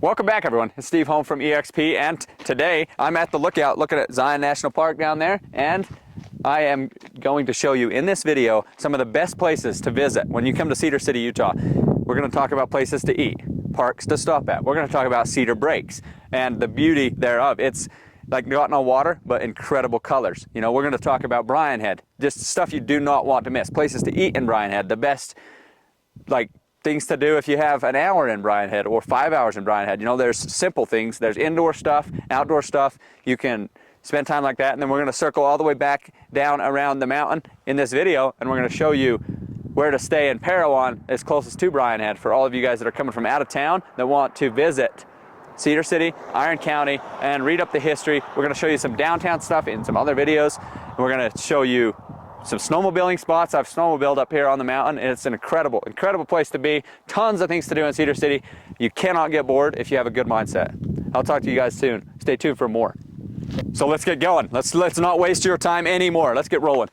Welcome back, everyone. It's Steve Holm from EXP, and today I'm at the lookout looking at Zion National Park down there, and I am going to show you in this video some of the best places to visit when you come to Cedar City, Utah. We're going to talk about places to eat, parks to stop at. We're going to talk about Cedar Breaks and the beauty thereof. It's like got no water, but incredible colors. You know, we're going to talk about Bryan Head, just stuff you do not want to miss. Places to eat in Bryan Head, the best, like, things to do if you have an hour in Bryan Head or 5 hours in Bryan Head. You know, there's simple things. There's indoor stuff, outdoor stuff. You can spend time like that. And then we're going to circle all the way back down around the mountain in this video. And we're going to show you where to stay in Parowan as closest to Bryan Head for all of you guys that are coming from out of town that want to visit Cedar City, Iron County, and read up the history. We're going to show you some downtown stuff in some other videos. And we're going to show you some snowmobiling spots. I've snowmobiled up here on the mountain, and it's an incredible place to be. Tons of things to do in Cedar City. You cannot get bored if you have a good mindset. I'll talk to you guys soon. Stay tuned for more. So let's get going. Let's not waste your time anymore. Let's get rolling.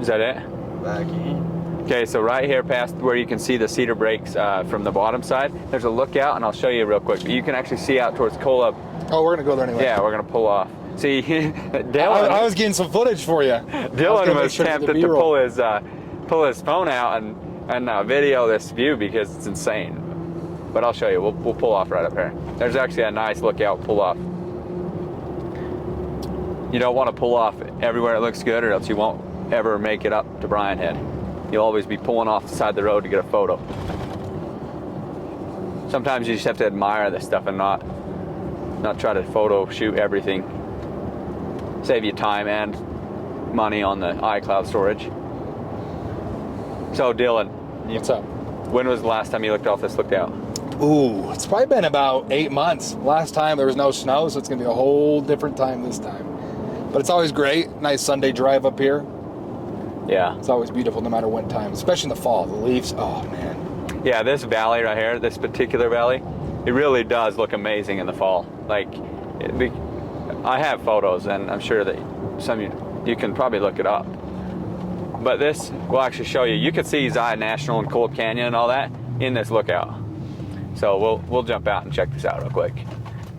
Is that it? Back in. Okay, so right here past where you can see the Cedar Breaks from the bottom side, there's a lookout, and I'll show you real quick. You can actually see out towards Kolob. Oh, we're gonna go there anyway. Yeah, we're gonna pull off. See, Dylan. I was getting some footage for you. Dylan was tempted to pull his phone out and video this view because it's insane. But I'll show you. We'll pull off right up here. There's actually a nice lookout pull off. You don't want to pull off everywhere it looks good, or else you won't ever make it up to Bryan Head. You'll always be pulling off the side of the road to get a photo. Sometimes you just have to admire this stuff and not try to photo shoot everything. Save you time and money on the iCloud storage. So Dylan, what's up? When was the last time you looked off this lookout? Ooh, it's probably been about 8 months. Last time there was no snow, so it's gonna be a whole different time this time. But it's always great. Nice Sunday drive up here. Yeah. It's always beautiful no matter what time, especially in the fall. The leaves, oh man. Yeah, this valley right here, this particular valley, it really does look amazing in the fall. Like, I have photos, and I'm sure that some of you can probably look it up. But this will actually show you. You can see Zion National and Kolob Canyon and all that in this lookout. So we'll jump out and check this out real quick.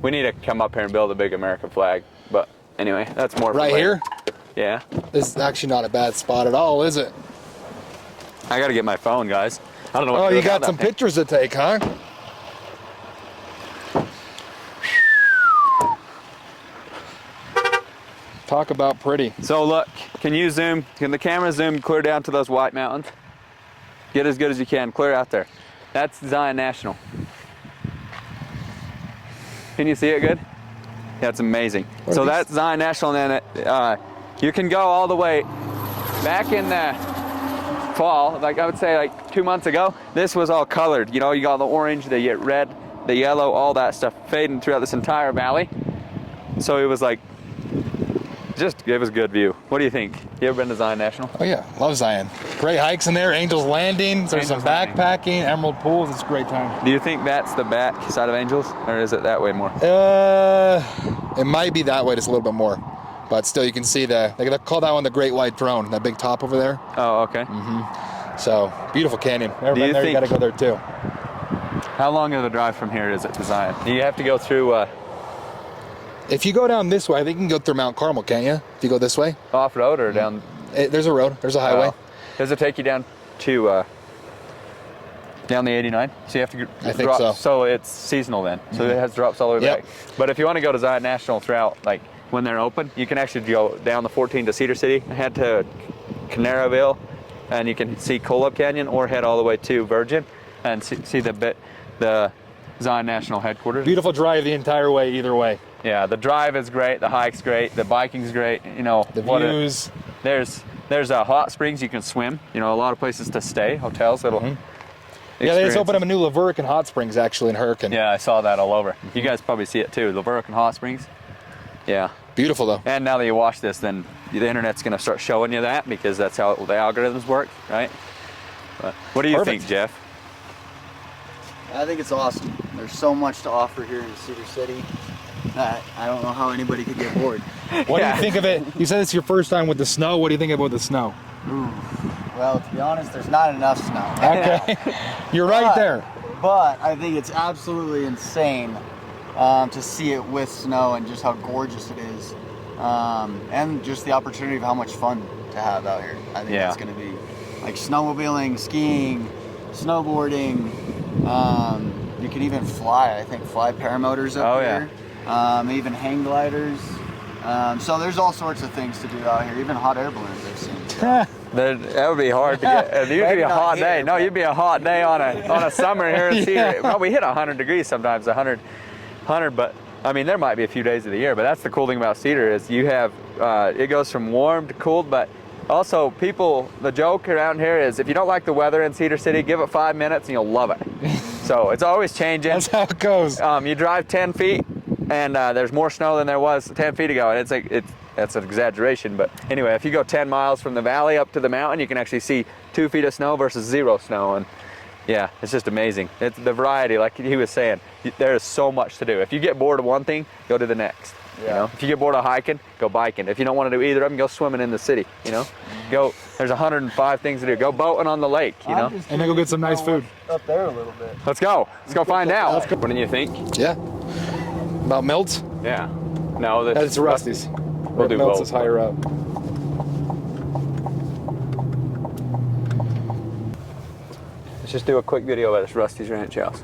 We need to come up here and build a big American flag. But anyway, that's more right here. Yeah. This is actually not a bad spot at all, is it? I got to get my phone, guys. I don't know. Oh, you got some pictures to take, huh? Talk about pretty. So look, can the camera zoom clear down to those white mountains? Get as good as you can, clear out there. That's Zion National. Can you see it good? Yeah, it's amazing. So that's Zion National, and then you can go all the way back in the fall, like I would say like 2 months ago, this was all colored. You know, you got the orange, the red, the yellow, all that stuff fading throughout this entire valley. So it was like, just give us a good view. What do you think? You ever been to Zion National? Oh yeah, love Zion. Great hikes in there, Angels Landing, there's some backpacking, Emerald Pools, it's a great time. Do you think that's the back side of Angels, or is it that way more? It might be that way, just a little bit more. But still, you can see they call that one the Great White Throne, that big top over there. Oh, okay. Mm-hmm. So, beautiful canyon. Never been there, you gotta go there too. How long of a drive from here is it to Zion? Do you have to go through... If you go down this way, I think you can go through Mount Carmel, can't you? If you go this way? Off-road or down? There's a road. There's a highway. Oh. Does it take you down to down the 89? So you have to I think so. So it's seasonal then. So it has drops all the way back. But if you want to go to Zion National throughout, like when they're open, you can actually go down the 14 to Cedar City, head to Canaraville, and you can see Kolob Canyon, or head all the way to Virgin and see the Zion National headquarters. Beautiful drive the entire way, either way. Yeah, the drive is great, the hike's great, the biking's great, you know. The views. There's hot springs you can swim, you know, a lot of places to stay, hotels that'll Yeah, they just opened up a new Laverican Hot Springs actually in Hurricane. Yeah, I saw that all over. You guys probably see it too, Laverican Hot Springs. Yeah. Beautiful though. And now that you watch this, then the internet's gonna start showing you that, because that's how the algorithms work, right? But what do you think, Jeff? I think it's awesome. There's so much to offer here in Cedar City. I don't know how anybody could get bored. What do you think of it? You said it's your first time with the snow. What do you think about the snow? Ooh. Well, to be honest, there's not enough snow. Okay. You're right there. but I think it's absolutely insane to see it with snow and just how gorgeous it is, and just the opportunity of how much fun to have out here. I think it's going to be like snowmobiling, skiing, snowboarding. You can even fly. I think fly paramotors up here. Even hang gliders. So there's all sorts of things to do out here. Even hot air balloons I've seen. So. That would be hard to get. You'd be a hot day. No, you'd be a hot day on a summer here in Cedar. Well, we hit 100 degrees sometimes, 100. But I mean, there might be a few days of the year. But that's the cool thing about Cedar is you have it goes from warm to cold. But also, the joke around here is if you don't like the weather in Cedar City, give it 5 minutes and you'll love it. So it's always changing. That's how it goes. You drive 10 feet and there's more snow than there was 10 feet ago, and that's an exaggeration, but anyway, if you go 10 miles from the valley up to the mountain, you can actually see 2 feet of snow versus 0 snow, and yeah, it's just amazing. It's the variety, like he was saying, there is so much to do. If you get bored of one thing, go to the next. You know, if you get bored of hiking, go biking. If you don't want to do either of them, go swimming in the city. You know, there's 105 things to do. Go boating on the lake. You know, and then go get some nice food up there a little bit. Let's go find out. What do you think? Yeah. About Melts? Yeah. No, that's Rusty's. We'll do Melts both. is higher up. Let's just do a quick video of this Rusty's Ranch House.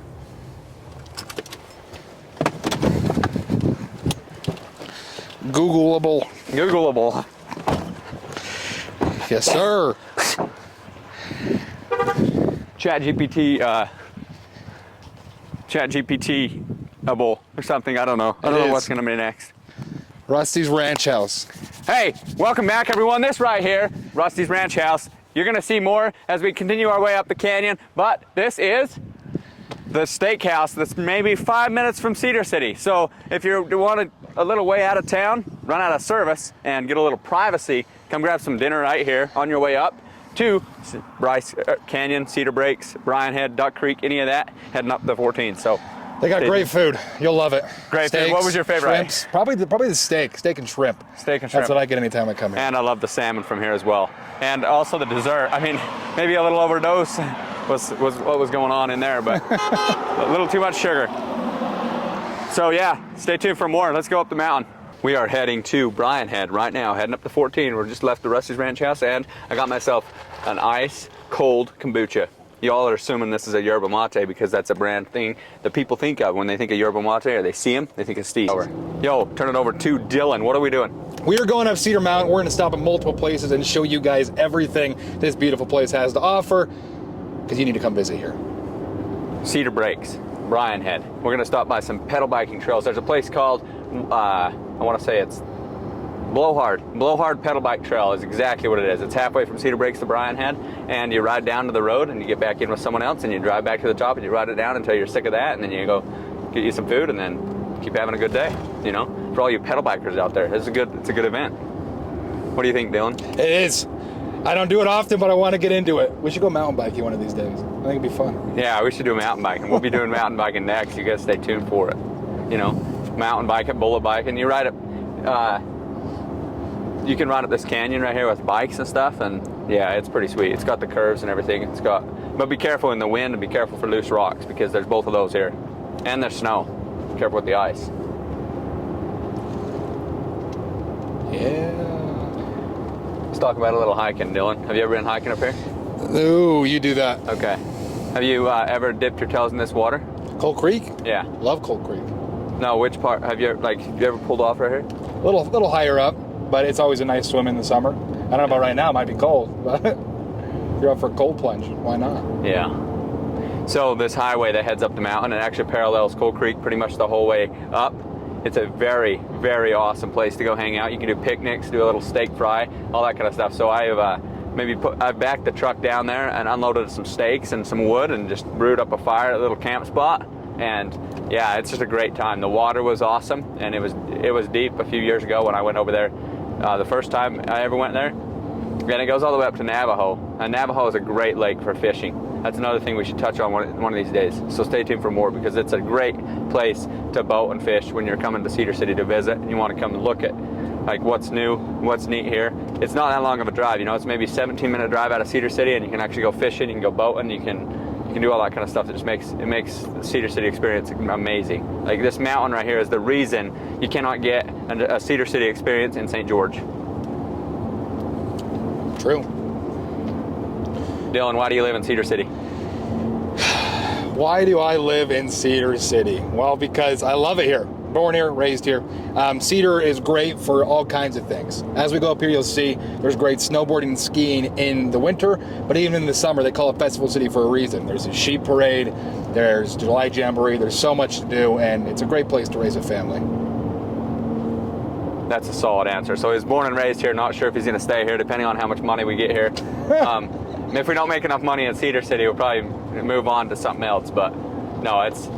Googleable. Googleable. Yes, sir. ChatGPT-able or something. I don't know. I don't know what's going to be next. Rusty's Ranch House. Hey, welcome back, everyone. This right here, Rusty's Ranch House. You're going to see more as we continue our way up the canyon, but this is the steakhouse that's maybe 5 minutes from Cedar City. So if you want a little way out of town, run out of service, and get a little privacy, come grab some dinner right here on your way up to Bryce Canyon, Cedar Breaks, Redhead, Duck Creek, any of that, heading up the 14. So they got great food. You'll love it. Great food. What was your favorite? Shrimps. Probably the steak and shrimp. Steak and shrimp. That's what I get anytime I come here. And I love the salmon from here as well. And also the dessert. I mean, maybe a little overdose was what was going on in there, but a little too much sugar. So yeah, stay tuned for more. Let's go up the mountain. We are heading to Redhead right now, heading up to 14. We're just left the Rusty's Ranch House, and I got myself an ice cold kombucha. Y'all are assuming this is a yerba mate because that's a brand thing that people think of when they think of yerba mate, or they see him, they think of Steve. Yo, turn it over to Dylan. What are we doing? We are going up Cedar Mountain. We're going to stop at multiple places and show you guys everything this beautiful place has to offer, because you need to come visit here. Cedar Breaks, Redhead. We're going to stop by some pedal biking trails. There's a place called, I want to say it's Blowhard. Blowhard Pedal Bike Trail is exactly what it is. It's halfway from Cedar Breaks to Redhead, and you ride down to the road and you get back in with someone else and you drive back to the top and you ride it down until you're sick of that, and then you go get you some food and then keep having a good day. You know, for all you pedal bikers out there, it's a good event. What do you think, Dylan? It is. I don't do it often, but I want to get into it. We should go mountain biking one of these days. I think it'd be fun. Yeah, we should do mountain biking. We'll be doing mountain biking next. You guys stay tuned for it. You know, mountain biking, bullet biking. You ride it. You can ride up this canyon right here with bikes and stuff, and yeah, it's pretty sweet. It's got the curves and everything. But be careful in the wind and be careful for loose rocks, because there's both of those here, and there's snow. Be careful with the ice. Yeah. Let's talk about a little hiking, Dylan. Have you ever been hiking up here? Ooh, you do that. Okay. Have you ever dipped your toes in this water? Cold Creek? Yeah. Love Cold Creek. No, which part? Have you ever pulled off right here? A little higher up, but it's always a nice swim in the summer. I don't know about right now, it might be cold, but if you're up for a cold plunge, why not? Yeah. So this highway that heads up the mountain, it actually parallels Cold Creek pretty much the whole way up. It's a very, very awesome place to go hang out. You can do picnics, do a little steak fry, all that kind of stuff. So I've backed the truck down there and unloaded some steaks and some wood and just brewed up a fire at a little camp spot. And yeah, it's just a great time. The water was awesome, and it was deep a few years ago when I went over there. The first time I ever went there. And it goes all the way up to Navajo. And Navajo is a great lake for fishing. That's another thing we should touch on one of these days. So stay tuned for more, because it's a great place to boat and fish when you're coming to Cedar City to visit and you want to come and look at like what's new, what's neat here. It's not that long of a drive, you know. It's maybe a 17-minute drive out of Cedar City, and you can actually go fishing, you can go boating, you can can do all that kind of stuff. That just makes the Cedar City experience amazing. Like this mountain right here is the reason you cannot get a Cedar City experience in St. George. True. Dylan, why do you live in Cedar City? Why do I live in Cedar City? Well, because I love it here. Born here, raised here. Cedar is great for all kinds of things. As we go up here, you'll see there's great snowboarding and skiing in the winter, but even in the summer, they call it Festival City for a reason. There's a sheep parade, there's July Jamboree, there's so much to do, and it's a great place to raise a family. That's a solid answer. So he's born and raised here, not sure if he's going to stay here, depending on how much money we get here. If we don't make enough money in Cedar City, we'll probably move on to something else, but no, it's...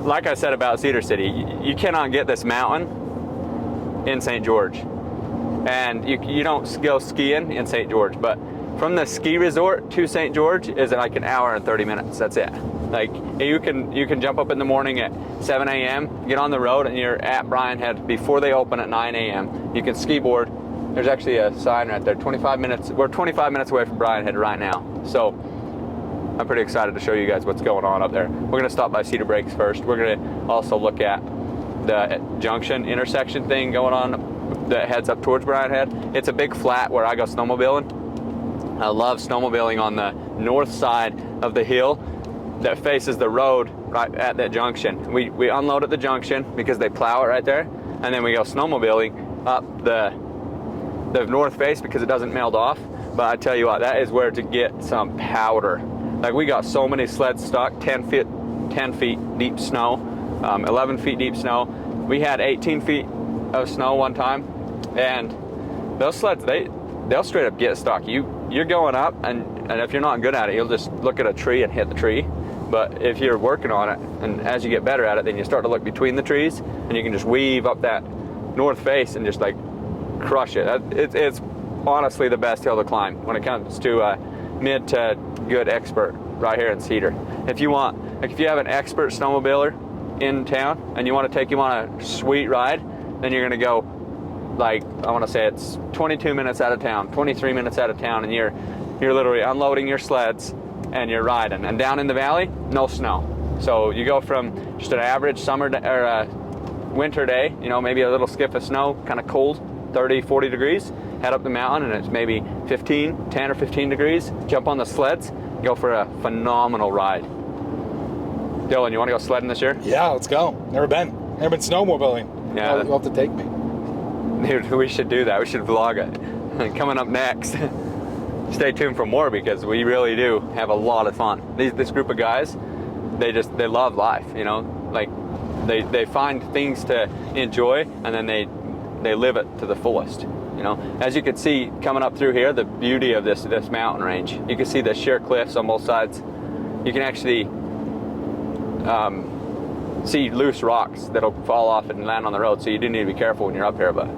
like I said about Cedar City, you cannot get this mountain in St. George, and you don't go skiing in St. George, but from the ski resort to St. George is like an hour and 30 minutes. That's it. Like you can jump up in the morning at 7 a.m., get on the road, and you're at Bryan Head before they open at 9 a.m. You can ski board. There's actually a sign right there. 25 minutes. We're 25 minutes away from Bryan Head right now, so I'm pretty excited to show you guys what's going on up there. We're gonna stop by Cedar Breaks first. We're gonna also look at the junction intersection thing going on that heads up towards Bryan Head. It's a big flat where I go snowmobiling. I love snowmobiling on the north side of the hill that faces the road right at that junction. We unload at the junction because they plow it right there, and then we go snowmobiling up the north face because it doesn't melt off. But I tell you what, that is where to get some powder. Like we got so many sleds stuck, 10 feet deep snow, 11 feet deep snow. We had 18 feet of snow one time, and those sleds, they'll straight up get stuck. You're going up, and if you're not good at it, you'll just look at a tree and hit the tree. But if you're working on it, and as you get better at it, then you start to look between the trees, and you can just weave up that north face and just like crush it. It's honestly the best hill to climb when it comes to mid to good expert right here in Cedar. If you have an expert snowmobiler in town and you want to take him on a sweet ride, then you're going to go, like, I want to say it's 22 minutes out of town, 23 minutes out of town, and you're literally unloading your sleds and you're riding. And down in the valley, no snow. So you go from just an average summer or winter day, maybe a little skiff of snow, kind of cold, 30, 40 degrees, head up the mountain and it's maybe 10 or 15 degrees, jump on the sleds, go for a phenomenal ride. Dylan, you want to go sledding this year? Yeah, let's go. Never been snowmobiling. Yeah. You'll have to take me. Dude, we should do that. We should vlog it. And coming up next, stay tuned for more because we really do have a lot of fun. This group of guys, they love life, like they find things to enjoy and then they live it to the fullest. As you can see coming up through here, the beauty of this mountain range. You can see the sheer cliffs on both sides. You can actually see loose rocks that'll fall off and land on the road, so you do need to be careful when you're up here. But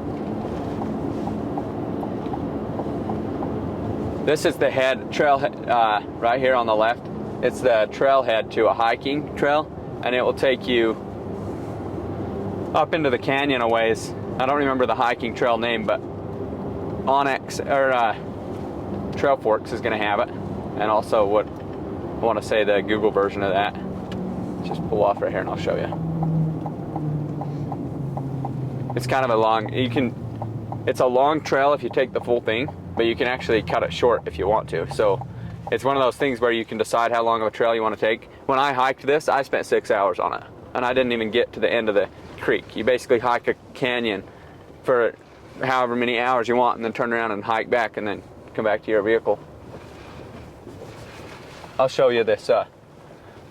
this is the trailhead right here on the left. It's the trailhead to a hiking trail, and it will take you up into the canyon a ways. I don't remember the hiking trail name, but Onyx or Trail Forks is going to have it, and also what I want to say the Google version of that. Just pull off right here, and I'll show you. It's kind of a long. It's a long trail if you take the full thing, but you can actually cut it short if you want to. So it's one of those things where you can decide how long of a trail you want to take. When I hiked this, I spent 6 hours on it, and I didn't even get to the end of the creek. You basically hike a canyon for however many hours you want and then turn around and hike back and then come back to your vehicle. I'll show you this.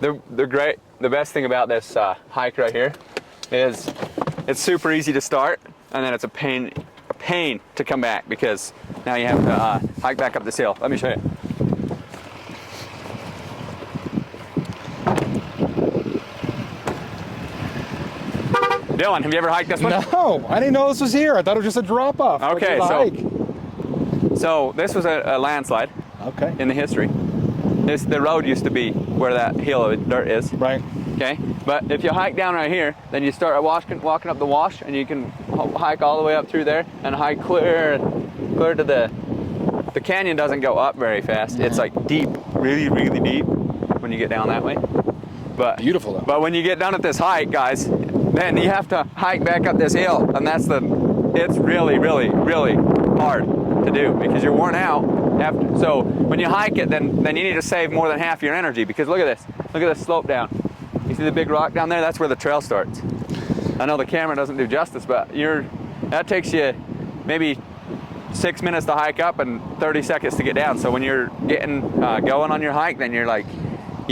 They're great. The best thing about this hike right here is it's super easy to start, and then it's a pain to come back because now you have to hike back up this hill. Let me show you. Dylan, have you ever hiked this one? No, I didn't know this was here. I thought it was just a drop off. Okay, so this was a landslide. Okay. In the history. The road used to be where that hill of dirt is. Right. Okay, but if you hike down right here, then you start walking up the wash, and you can hike all the way up through there and hike clear to the canyon. Doesn't go up very fast. It's like deep, really, really deep. when you get down that way. But Beautiful though. But when you get done at this hike, guys, then you have to hike back up this hill, and it's really, really, really hard to do because you're worn out. So when you hike it, then you need to save more than half your energy, because look at this. Look at this slope down. You see the big rock down there? That's where the trail starts. I know the camera doesn't do justice, but that takes you maybe 6 minutes to hike up and 30 seconds to get down. So when you're getting going on your hike, then you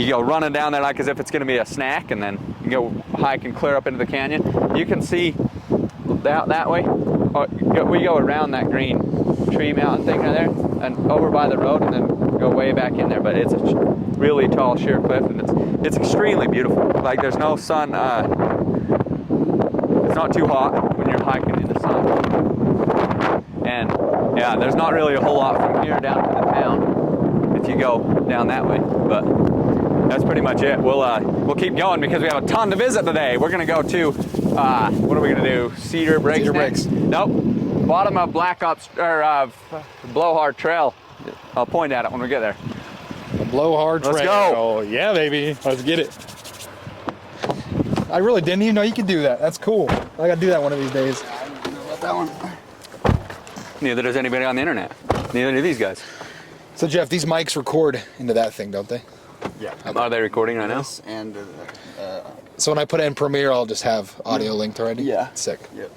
go running down there like as if it's going to be a snack, and then you go hike and clear up into the canyon. You can see that way. We go around that green tree mountain thing right there and over by the road, and then go way back in there. But it's a really tall, sheer cliff, and it's extremely beautiful. Like there's no sun. It's not too hot when you're hiking in the sun. And yeah, there's not really a whole lot from here down to the town if you go down that way. But that's pretty much it. We'll keep going because we have a ton to visit today. We're gonna go to what are we gonna do? Cedar Breaks. Cedar Breaks. Nope. Bottom of Black Ops or Blowhard Trail. I'll point at it when we get there. Blowhard Trail. Let's go. Oh yeah, baby. Let's get it. I really didn't even know you could do that. That's cool. I gotta do that one of these days. I don't know about that one. Neither does anybody on the internet. Neither do these guys. So Jeff, these mics record into that thing, don't they? Yeah. Are they recording right now? This and So when I put it in Premiere, I'll just have audio linked already? Yeah. Sick. Yep.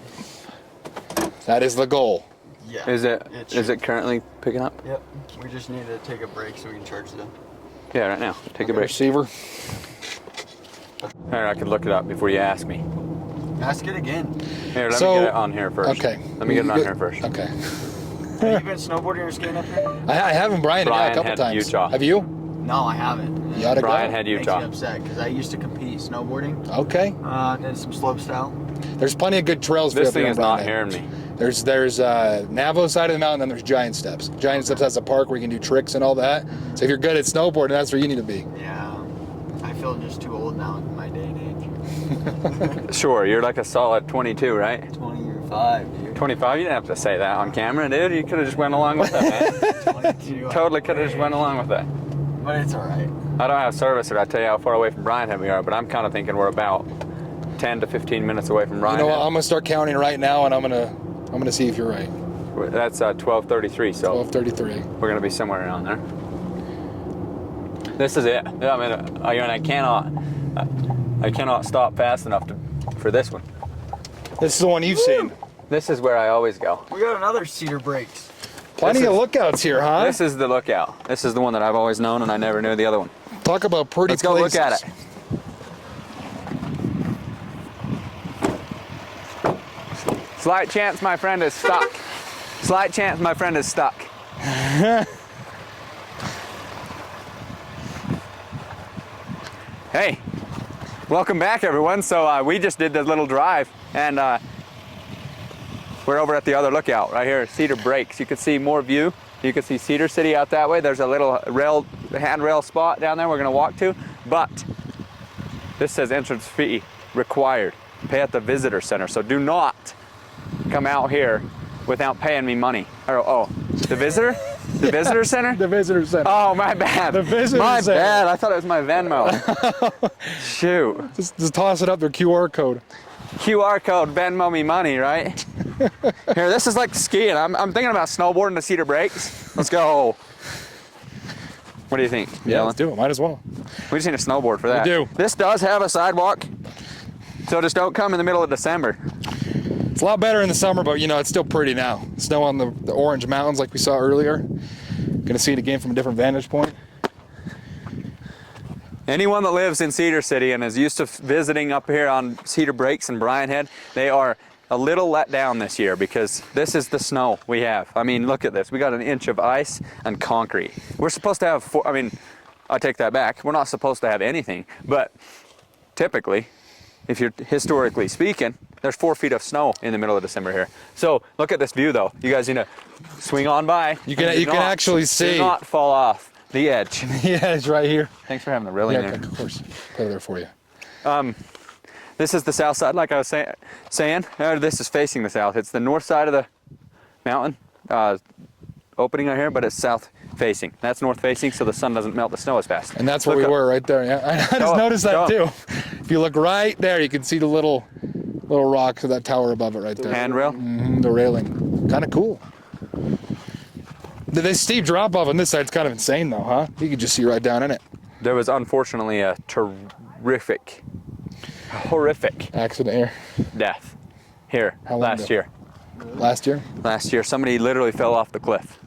That is the goal. Yeah. Is it currently picking up? Yep. We just need to take a break so we can charge them. Yeah, right now. Take a break. Receiver. Here, I could look it up before you ask me. Ask it again. Here, let me So- get it on here first. Okay. Let me get it on here first. Okay. Have you been snowboarding or skating up here? I haven't, Brian, yeah, a couple Head, times. Utah. Have you? No, I haven't. You oughta go. Brian Head, Makes Utah. me upset because I used to compete snowboarding. Okay. Did some slope style. There's plenty of good trails for This up here thing in is not Brian hearing Head. me. There's Navajo side of the mountain, then there's Giant Steps. Giant Steps has a park where you can do tricks and all that. So if you're good at snowboarding, that's where you need to be. Yeah. I feel just too old now in my day and age. Sure, you're like a solid 22, right? 25, dude. 25? You didn't have to say that on camera, dude. You could have just went along with that, man. 22. Totally could have just went along with that. But it's all right. I don't have service, or I tell you how far away from Brian Head we are, but I'm kind of thinking we're about 10 to 15 minutes away from Brian You know what? Head. I'm gonna start counting right now, and I'm gonna see if you're right. That's 12:33, so 12:33. we're gonna be somewhere around there. This is it. Yeah, I mean, I cannot stop fast enough for this one. This is the one you've seen. This is where I always go. We got another Cedar Breaks. Plenty of lookouts here, huh? This is the lookout. This is the one that I've always known, and I never knew the other one. Talk about pretty Let's go places. look at it. Slight chance my friend is stuck. Slight chance my friend is stuck. Hey, welcome back everyone. So we just did this little drive, and we're over at the other lookout right here, Cedar Breaks. You can see more view. You can see Cedar City out that way. There's a little handrail spot down there we're gonna walk to, but this says entrance fee required. Pay at the visitor center. So do not come out here without paying me money. Oh, the visitor? The visitor center? The visitor center. Oh, my bad. The visitor My center. bad. I thought it was my Venmo. Shoot. Just toss it up their QR code. QR code, Venmo me money, right? Here, this is like skiing. I'm thinking about snowboarding to Cedar Breaks. Let's go. What do you think? Yeah, Dylan? let's do it. Might as well. We just need a snowboard for that. We do. This does have a sidewalk, so just don't come in the middle of December. It's a lot better in the summer, but you know, it's still pretty now. Snow on the orange mountains like we saw earlier. Gonna see it again from a different vantage point. Anyone that lives in Cedar City and is used to visiting up here on Cedar Breaks and Brian Head, they are a little let down this year because this is the snow we have. I mean, look at this. We got an inch of ice and concrete. We're supposed to have I take that back. We're not supposed to have anything, but typically, if you're historically speaking, there's 4 feet of snow in the middle of December here. So look at this view though. You guys need to swing on by. You can actually see. Do not fall off the edge. Yeah, it's right here. Thanks for having the railing Yeah, there. of course. Put it there for you. This is the south side, like I was saying. This is facing the south. It's the north side of the mountain opening right here, but it's facing. That's north facing, so the sun doesn't melt the snow as fast. And that's where we were right there. Yeah, I just noticed that too. If you look right there, you can see the little rock of that tower above it right there. Handrail? The railing. Kind of cool. This steep drop off on this side's kind of insane though, huh? You can just see right down in it. There was unfortunately a horrific Accident here. death here last year. Last year? Last year, somebody literally fell off the cliff.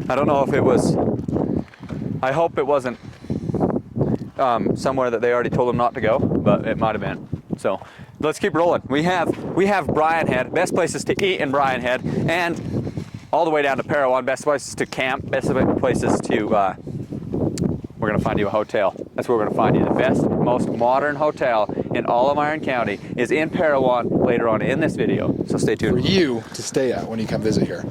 I don't know if it was, I hope it wasn't somewhere that they already told them not to go, but it might have been. So let's keep rolling. We have Bryan Head, best places to eat in Bryan Head, and all the way down to Parowan, best places to camp, best places to, we're gonna find you a hotel. That's where we're gonna find you. The best, most modern hotel in all of Iron County is in Parowan later on in this video, so stay tuned. For you to stay at when you come visit here.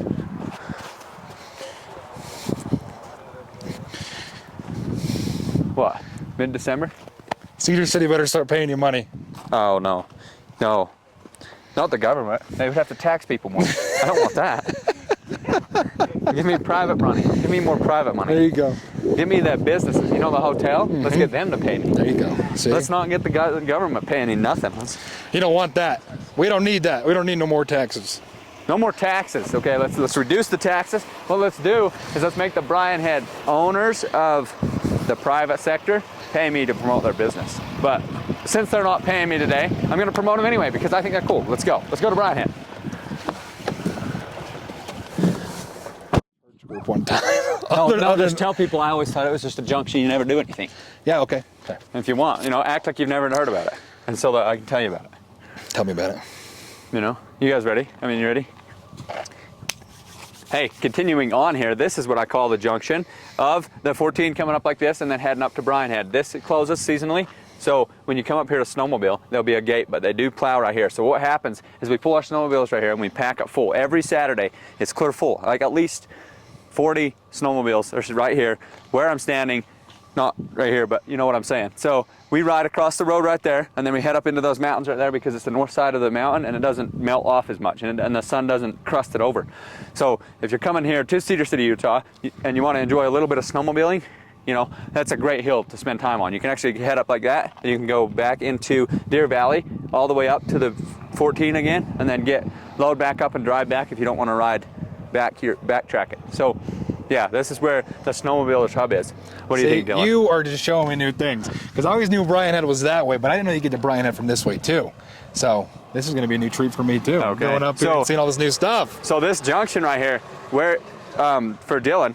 What, mid-December? Cedar City better start paying you money. Oh, no. No. Not the government. They would have to tax people more. I don't want that. Give me private money. Give me more private money. There you go. Give me the businesses. You know the hotel? Let's get them to pay me. There you go. See? Let's not get the government paying me nothing. You don't want that. We don't need that. We don't need no more taxes. No more taxes. Okay, let's reduce the taxes. What let's do is let's make the Bryan Head owners of the private sector pay me to promote their business. But since they're not paying me today, I'm going to promote them anyway because I think they're cool. Let's go. Let's go to Bryan Head. Group one time. No, just tell people I always thought it was just a junction. You never do anything. Yeah, okay. Okay. And if you want, act like you've never heard about it. And so that I can tell you about it. Tell me about it. You guys ready? I mean, you ready? Hey, continuing on here, this is what I call the junction of the 14 coming up like this and then heading up to Bryan Head. This closes seasonally, so when you come up here to snowmobile, there'll be a gate, but they do plow right here. So what happens is we pull our snowmobiles right here and we pack up full. Every Saturday, it's clear full, like at least 40 snowmobiles are right here where I'm standing. Not right here, but you know what I'm saying. So we ride across the road right there, and then we head up into those mountains right there because it's the north side of the mountain and it doesn't melt off as much and the sun doesn't crust it over. So if you're coming here to Cedar City, Utah, and you want to enjoy a little bit of snowmobiling, that's a great hill to spend time on. You can actually head up like that, and you can go back into Deer Valley all the way up to the 14 again, and then load back up and drive back if you don't want to ride backtrack it. So yeah, this is where the snowmobiler's hub is. What do you think, Dylan? You are just showing me new things. Because I always knew Bryan Head was that way, but I didn't know you get to Bryan Head from this way too. So this is going to be a new treat for me too. Okay. Going up here and seeing all this new stuff. So this junction right here, where for Dylan,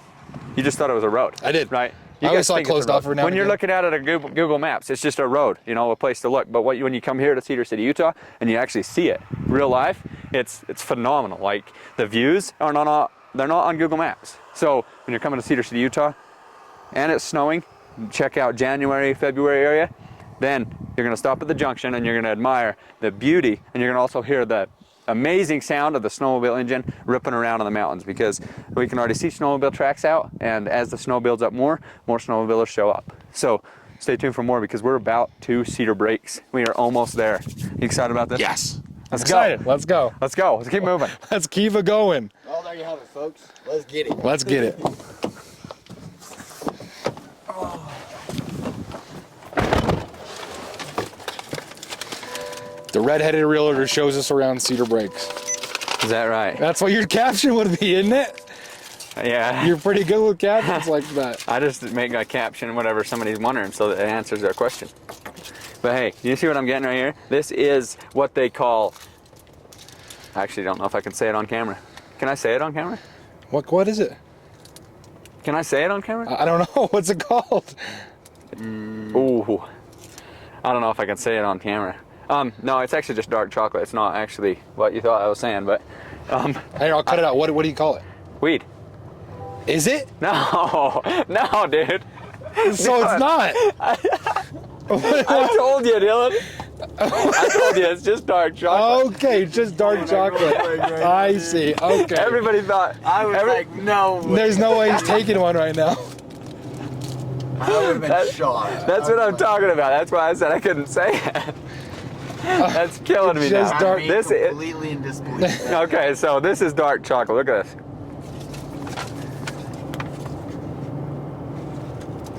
you just thought it was a road. I did. Right? I always saw it closed off every now and When you're again. looking at it at Google Maps, it's just a road, a place to look. But when you come here to Cedar City, Utah, and you actually see it real life, it's phenomenal. Like the views are they're not on Google Maps. So when you're coming to Cedar City, Utah, and it's snowing, check out January, February area, then you're gonna stop at the junction and you're gonna admire the beauty, and you're gonna also hear the amazing sound of the snowmobile engine ripping around on the mountains, because we can already see snowmobile tracks out, and as the snow builds up more snowmobilers show up. So stay tuned for more because we're about to Cedar Breaks. We are almost there. You excited about this? Yes. Let's Excited. go. Let's go. Let's go. Let's keep moving. Let's keep it going. Well, there you have it, folks. Let's get it. Let's get it. The Redheaded Realtor shows us around Cedar Breaks. Is that right? That's what your caption would be, isn't it? Yeah. You're pretty good with captions like that. I just make a caption whatever somebody's wondering so that it answers their question. But hey, you see what I'm getting right here? This is what they call, I actually don't know if I can say it on camera. Can I say it on camera? What is it? Can I say it on camera? I don't know. What's it called? Ooh. I don't know if I can say it on camera. No, it's actually just dark chocolate. It's not actually what you thought I was saying, but Hey, I'll cut it out. What do you call it? weed. Is it? No, no, dude. So it's not. I told you, Dylan. I told you, it's just dark chocolate. Okay, just dark chocolate. I see. Okay. Everybody thought. I was like, no way. There's no way he's taking one right now. I would have been shocked. That's what I'm talking about. That's why I said I couldn't say it. That's killing me Just now. dark- I'm This is completely in disbelief. okay. So this is dark chocolate. Look at this.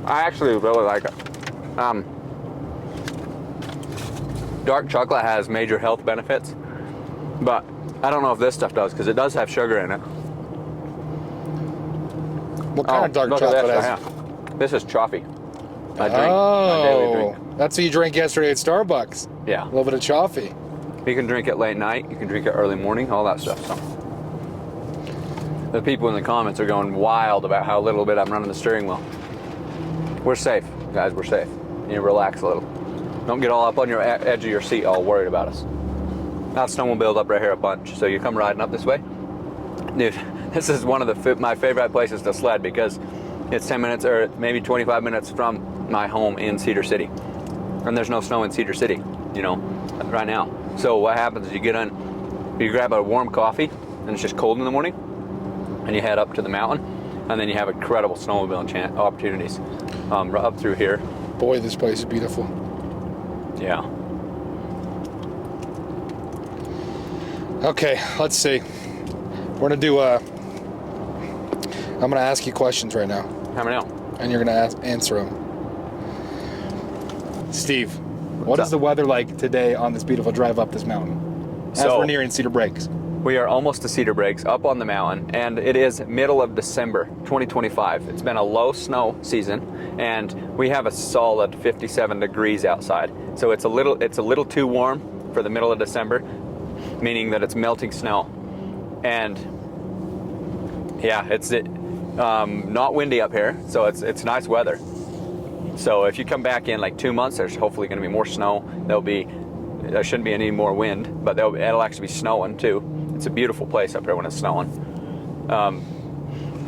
I actually really like it. Dark chocolate has major health benefits, but I don't know if this stuff does because it does have sugar in it. What kind of dark look at chocolate this, has? This is Choffee. My daily drink. That's what you drank yesterday at Starbucks. Yeah. A little bit of Choffee. You can drink it late night. You can drink it early morning. All that stuff. So the people in the comments are going wild about how little bit I'm running the steering wheel. We're safe, guys. We're safe. You relax a little. Don't get all up on your edge of your seat, all worried about us. That snowmobile up right here a bunch. So you come riding up this way, dude. This is one of my favorite places to sled because it's 10 minutes or maybe 25 minutes from my home in Cedar City, and there's no snow in Cedar City, you know, right now. So what happens is you get on, you grab a warm coffee, and it's just cold in the morning, and you head up to the mountain, and then you have incredible snowmobile opportunities up through here. Boy, this place is beautiful. Yeah. Okay, let's see. We're gonna do I'm gonna ask you questions right now, Hammer now. and you're gonna answer them. Steve, what What's is the weather like today on this beautiful drive up this mountain? As So- we're nearing Cedar Breaks. We are almost to Cedar Breaks, up on the mountain, and it is middle of December 2025. It's been a low snow season, and we have a solid 57 degrees outside. So it's a little too warm for the middle of December, meaning that it's melting snow. And yeah, it's not windy up here, so it's nice weather. So if you come back in like 2 months, there's hopefully going to be more snow. There shouldn't be any more wind, but it'll actually be snowing too. It's a beautiful place up here when it's snowing.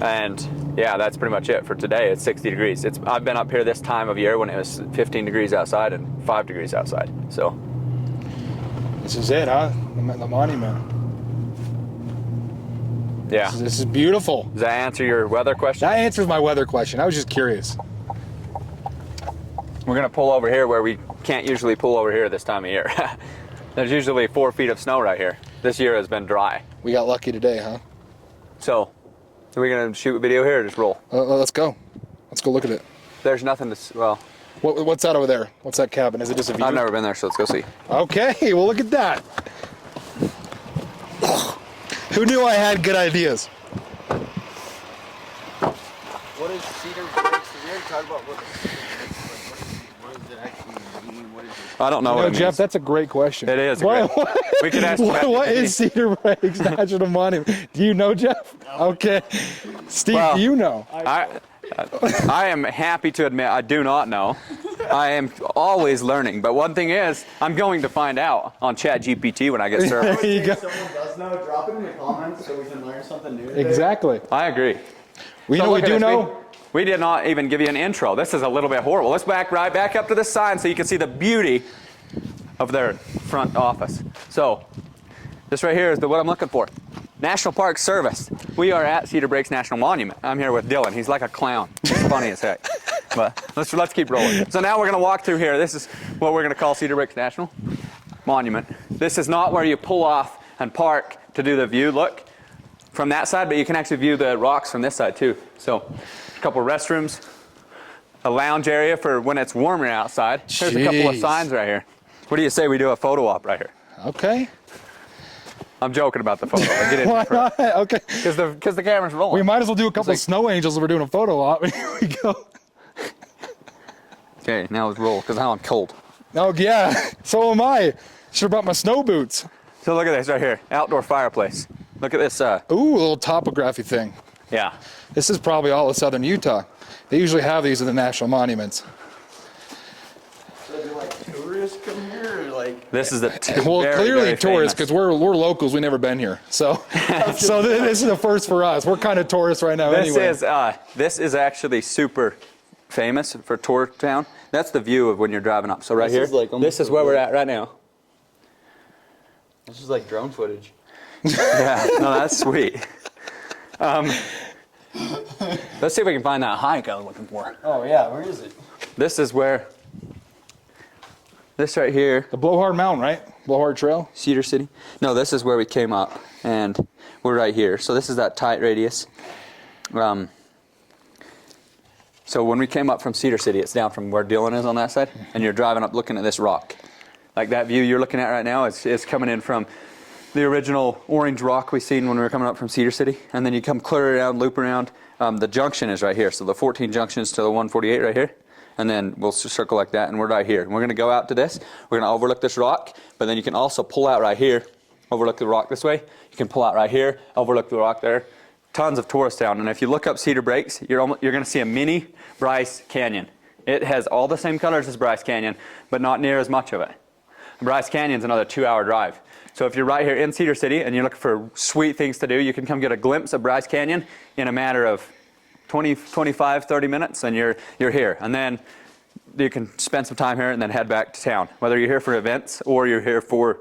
And yeah, that's pretty much it for today. It's 60 degrees. I've been up here this time of year when it was 15 degrees outside and 5 degrees outside. So This is it, huh? The monument. yeah. This is beautiful. Does that answer your weather question? That answers my weather question. I was just curious. We're gonna pull over here where we can't usually pull over here this time of year. There's usually 4 feet of snow right here. This year has been dry. We got lucky today, huh? So, are we gonna shoot a video here or just roll? Let's go. Let's go look at it. There's nothing to, well, What's that over there? What's that cabin? Is it just a view? I've never been there, so let's go see. Okay, well look at that. Who knew I had good ideas? What is Cedar Breaks? Did we already talk about what does it actually mean? What is it? I don't know You what know, it Jeff, means. that's a great question. It is. What We could ask what ChatGPT. is Cedar Breaks National Monument? Do you know, Jeff? Okay. Steve, Well, do you know? I am happy to admit I do not know. I am always learning, but one thing is, I'm going to find out on ChatGPT when I get served. There you go. If someone does know, drop it in the comments so we can learn something new today. Exactly. I agree. We So know we look at do this. know. We did not even give you an intro. This is a little bit horrible. Let's back up to the sign so you can see the beauty of their front office. So, this right here is what I'm looking for. National Park Service. We are at Cedar Breaks National Monument. I'm here with Dylan. He's like a clown. He's funny as heck. But let's keep rolling. So now we're gonna walk through here. This is what we're gonna call Cedar Breaks National Monument. This is not where you pull off and park to do the view look from that side, but you can actually view the rocks from this side too. So, a couple restrooms, a lounge area for when it's warmer outside. There's a couple of Jeez. signs right here. What do you say we do a photo op right here? Okay. I'm joking about the photo. I get Why it not? Okay. because the camera's rolling. We might as well do a couple like- of snow angels if we're doing a photo op. Here we go. Okay, now let's roll because now I'm cold. Oh, yeah. So am I. Should have brought my snow boots. So look at this right here, outdoor fireplace. Look at this. Ooh, a little topography thing. Yeah. This is probably all of southern Utah. They usually have these at the national monuments. So do like tourists come here or like? This is the Well, very, clearly very tourists, famous. because we're locals. We've never been here, so this is the first for us. We're kind of tourists right now. This is actually super famous for tour town. That's the view of when you're driving up. So right This here, is like almost this is a where we're road. at right now. This is like drone footage. Yeah, no, that's sweet. Let's see if we can find that hike I was looking for. Oh yeah, where is it? This is where, this right here, The Blowhard Mountain, right? Blowhard Trail. Cedar City. No, this is where we came up, and we're right here. So this is that tight radius. So when we came up from Cedar City, it's down from where Dylan is on that side, and you're driving up looking at this rock. Like that view you're looking at right now is coming in from the original orange rock we seen when we were coming up from Cedar City. And then you come clear around, loop around. The junction is right here. So the 14 junctions to the 148 right here. And then we'll circle like that, and we're right here. And we're going to go out to this. We're going to overlook this rock, but then you can also pull out right here, overlook the rock this way. You can pull out right here, overlook the rock there. Tons of tourist town. And if you look up Cedar Breaks, you're going to see a mini Bryce Canyon. It has all the same colors as Bryce Canyon, but not near as much of it. Bryce Canyon's another 2-hour drive. So if you're right here in Cedar City and you're looking for sweet things to do, you can come get a glimpse of Bryce Canyon in a matter of 20, 25, 30 minutes, and you're here. And then you can spend some time here and then head back to town. Whether you're here for events or you're here for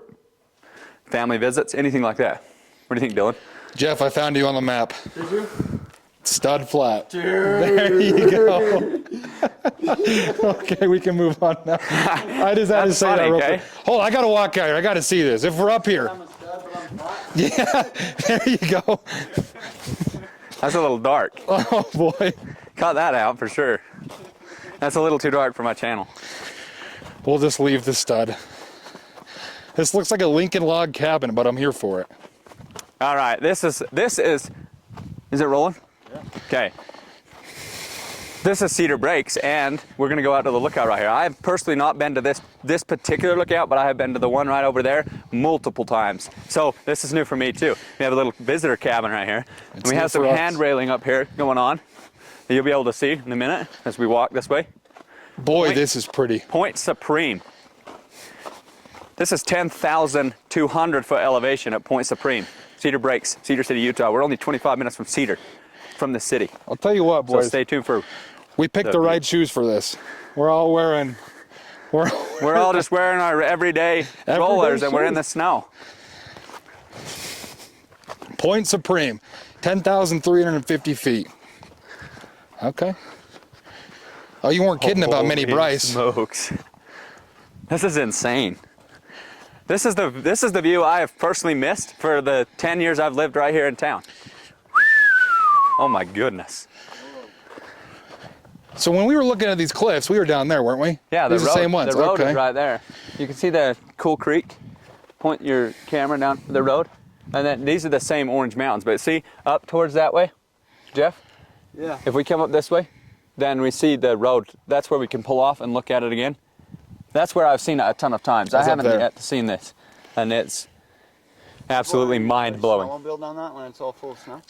family visits, anything like that. What do you think, Dylan? Jeff, I found you on the map. Did you? Stud flat. Dude. There you go. Okay, we can move on now. I just had to say that real quick. Hold on, I got to walk out here. I got to see this. If we're up here. I'm a stud, but I'm not. Yeah, there you go. That's a little dark. Oh, boy. Cut that out for sure. That's a little too dark for my channel. We'll just leave the stud. This looks like a Lincoln log cabin, but I'm here for it. All right, this is it rolling? Yeah. Okay. This is Cedar Breaks, and we're gonna go out to the lookout right here. I've personally not been to this particular lookout, but I have been to the one right over there multiple times. So this is new for me too. We have a little visitor cabin right here. And we have some hand railing up here going on that you'll be able to see in a minute as we walk this way. Boy, this is pretty. Point Supreme. This is 10,200 foot elevation at Point Supreme. Cedar Breaks, Cedar City, Utah. We're only 25 minutes from the city. I'll tell you what, boys. So stay tuned for. We picked the right shoes for this. We're all wearing. We're all just wearing our everyday rollers, and we're in the snow. Point Supreme, 10,350 feet. Okay. Oh, you weren't kidding about Mini Bryce. Smokes. This is insane. This is the view I have personally missed for the 10 years I've lived right here in town. Oh my goodness. So when we were looking at these cliffs, we were down there, weren't we? Yeah, these are the same ones. The road is right there. You can see the cool creek. Point your camera down the road, and then these are the same orange mountains. But see, up towards that way, Jeff? Yeah. If we come up this way, then we see the road. That's where we can pull off and look at it again. That's where I've seen it a ton of times. I haven't yet seen this, and it's absolutely mind-blowing. Snowmobile down that when it's all full of snow?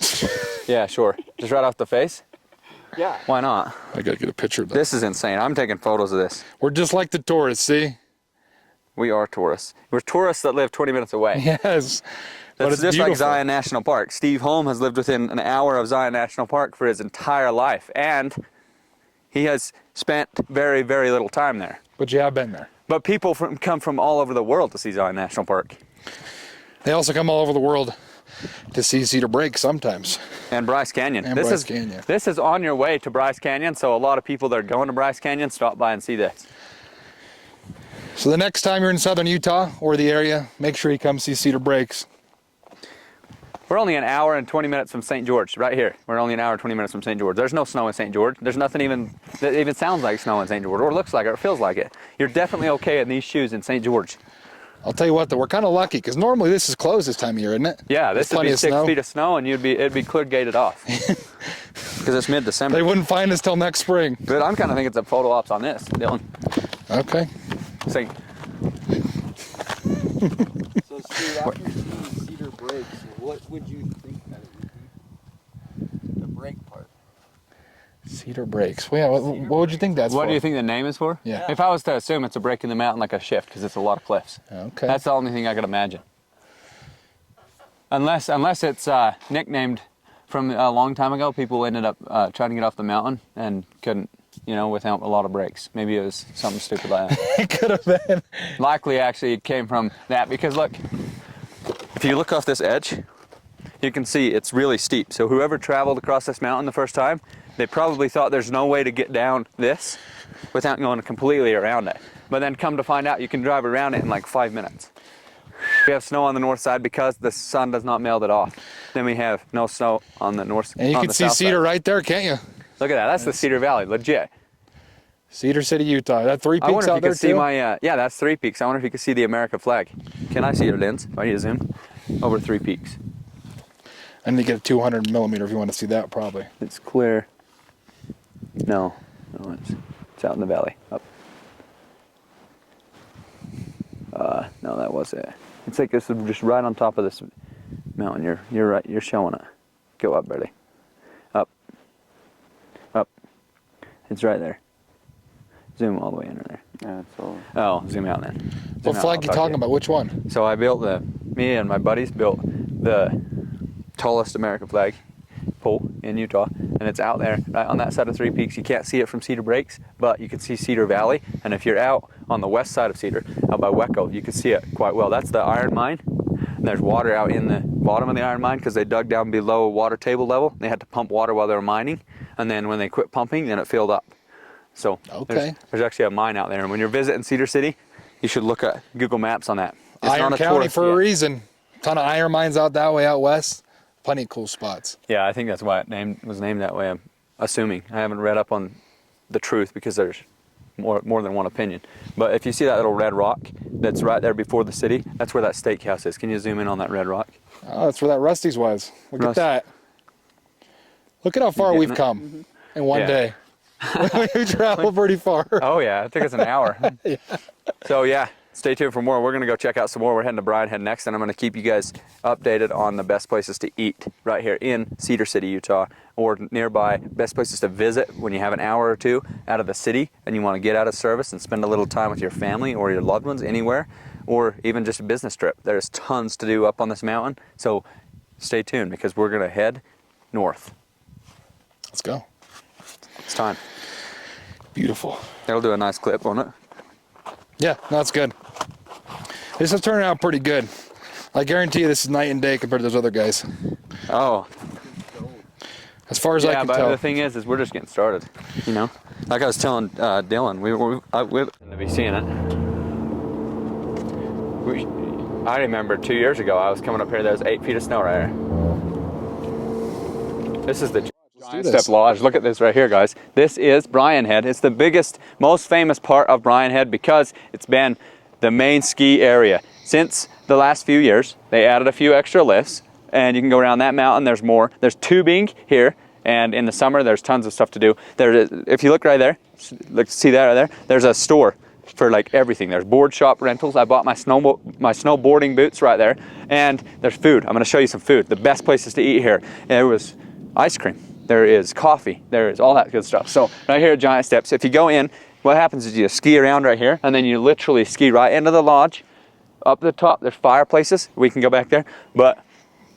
Yeah, sure. Just right off the face? Yeah. Why not? I gotta get a picture of that. This is insane. I'm taking photos of this. We're just like the tourists, see? We are tourists. We're tourists that live 20 minutes away. Yes. But That's it's just beautiful. like Zion National Park. Steve Holm has lived within an hour of Zion National Park for his entire life, and he has spent very, very little time there. But you have been there. But people come from all over the world to see Zion National Park. They also come all over the world to see Cedar Breaks sometimes. And Bryce Canyon. And Bryce Canyon. This is on your way to Bryce Canyon, so a lot of people that are going to Bryce Canyon stop by and see this. So the next time you're in southern Utah or the area, make sure you come see Cedar Breaks. We're only an hour and 20 minutes from St. George, right here. We're only an hour and 20 minutes from St. George. There's no snow in St. George. There's nothing that even sounds like snow in St. George, or looks like it, or feels like it. You're definitely okay in these shoes in St. George. I'll tell you what, though, we're kind of lucky, because normally this is closed this time of year, isn't it? Yeah, this would be 6 snow. feet of snow, and it'd be clear gated off. Because it's mid-December. They wouldn't find us till next spring. But I'm kind of thinking it's a photo ops on this, Dylan. Okay. Say, So, Steve, after seeing Cedar Breaks, what would you think that it would be? The break part. Cedar Breaks. Well, yeah, what would you think that's for? what do you think the name is for? Yeah. If I was to assume it's a break in the mountain like a shift, because it's a lot of cliffs. Okay. That's the only thing I could imagine. Unless it's nicknamed from a long time ago, people ended up trying to get off the mountain and couldn't, without a lot of breaks. Maybe it was something stupid like that. It could have been. Likely, actually, it came from that because look, if you look off this edge, you can see it's really steep. So whoever traveled across this mountain the first time, they probably thought there's no way to get down this without going completely around it. But then come to find out, you can drive around it in like 5 minutes. We have snow on the north side because the sun does not melt it off. Then we have no snow on the north. And you on can the see south Cedar side. right there, can't you? Look at that. That's the Cedar Valley, legit. Cedar City, Utah. That three I peaks wonder if out you there could see too? my, yeah, that's Three Peaks. I wonder if you could see the America flag. Can I see your lens? If I need to zoom over Three Peaks. I need to get a 200 millimeter if you want to see that, probably. It's clear. No, it's out in the valley. Up. No, that was it. It's like this is just right on top of this mountain. You're right. You're showing it. Go up, Barely. Up. Up. It's right there. Zoom all the way in there. Yeah, it's all. Oh, zoom out then. What flag you talking about? Which one? So I built me and my buddies built the tallest American flag pole in Utah, and it's out there right on that side of Three Peaks. You can't see it from Cedar Breaks, but you can see Cedar Valley, and if you're out on the west side of Cedar, out by Wecco, you can see it quite well. That's the iron mine, and there's water out in the bottom of the iron mine because they dug down below water table level. They had to pump water while they were mining, and then when they quit pumping, then it filled up. So Okay. there's actually a mine out there, and when you're visiting Cedar City, you should look at Google Maps on that. It's Iron not a County tourist for a yet. reason. Ton of iron mines out that way, out west. Plenty of cool spots. Yeah, I think that's why it was named that way. I'm assuming. I haven't read up on the truth because there's more than one opinion. But if you see that little red rock that's right there before the city, that's where that steakhouse is. Can you zoom in on that red rock? Oh, that's where that Rusty's was. Look Rust. at that. Look at how far getting we've it? come in one Yeah. day. We traveled pretty far. Oh yeah, it took us an hour. So yeah, stay tuned for more. We're gonna go check out some more. We're heading to Brianhead next, and I'm gonna keep you guys updated on the best places to eat right here in Cedar City, Utah, or nearby. Best places to visit when you have an hour or two out of the city and you want to get out of service and spend a little time with your family or your loved ones anywhere, or even just a business trip. There's tons to do up on this mountain. So stay tuned because we're gonna head north. Let's go. It's time. Beautiful. That'll do a nice clip, won't it? Yeah, no, that's good. This is turning out pretty good. I guarantee you this is night and day compared to those other guys. Oh, As far as I yeah, can but tell. the thing is we're just getting started. You know, like I was telling Dylan, we're to be seeing it. I remember 2 years ago I was coming up here. There was 8 feet of snow right here. This is the Giant this. Step Lodge. Look at this right here, guys. This is Brianhead. It's the biggest, most famous part of Brianhead because it's been the main ski area since the last few years. They added a few extra lifts, and you can go around that mountain. There's more. There's tubing here, and in the summer there's tons of stuff to do. If you look right there, look, see that right there? There's a store for like everything. There's board shop rentals. I bought my snowboarding boots right there, and there's food. I'm going to show you some food. The best places to eat here. There was ice cream. There is coffee. There is all that good stuff. So right here at Giant Steps, if you go in, what happens is you ski around right here, and then you literally ski right into the lodge. Up the top, there's fireplaces. We can go back there, but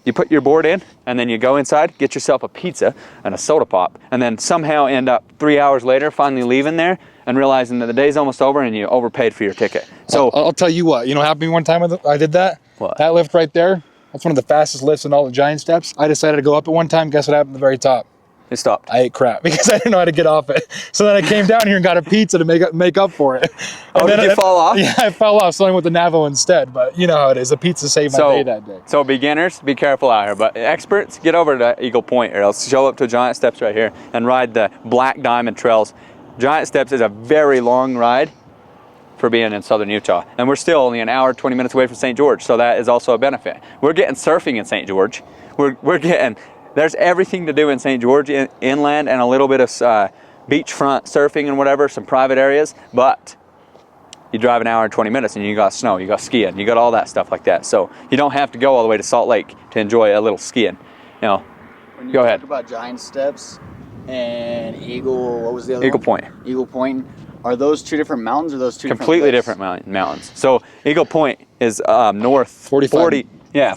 you put your board in, and then you go inside, get yourself a pizza and a soda pop, and then somehow end up 3 hours later finally leaving there and realizing that the day's almost over and you overpaid for your ticket. So I'll tell you what. You know what happened to me one time I did that? What? That lift right there, that's one of the fastest lifts in all the Giant Steps. I decided to go up at one time. Guess what happened at the very top? it stopped. I ate crap because I didn't know how to get off it. So then I came down here and got a pizza to make up for it. Oh, And did you fall off? Yeah, I fell off, so I went to Navajo instead. But you know how it is. The pizza saved my day that day. So beginners, be careful out here. But experts, get over to Eagle Point or else show up to Giant Steps right here and ride the Black Diamond Trails. Giant Steps is a very long ride for being in southern Utah. And we're still only an hour, 20 minutes away from St. George, so that is also a benefit. We're getting surfing in St. George. There's everything to do in St. George inland and a little bit of beachfront surfing and whatever, some private areas, but you drive an hour and 20 minutes and you got snow, you got skiing, you got all that stuff like that. So you don't have to go all the way to Salt Lake to enjoy a little skiing. You know, When you go talk ahead. about Giant Steps and Eagle, what was the other Eagle one? Point. Eagle Point. Are those two different mountains or those two Completely different different mountains. So Eagle Point is north 45.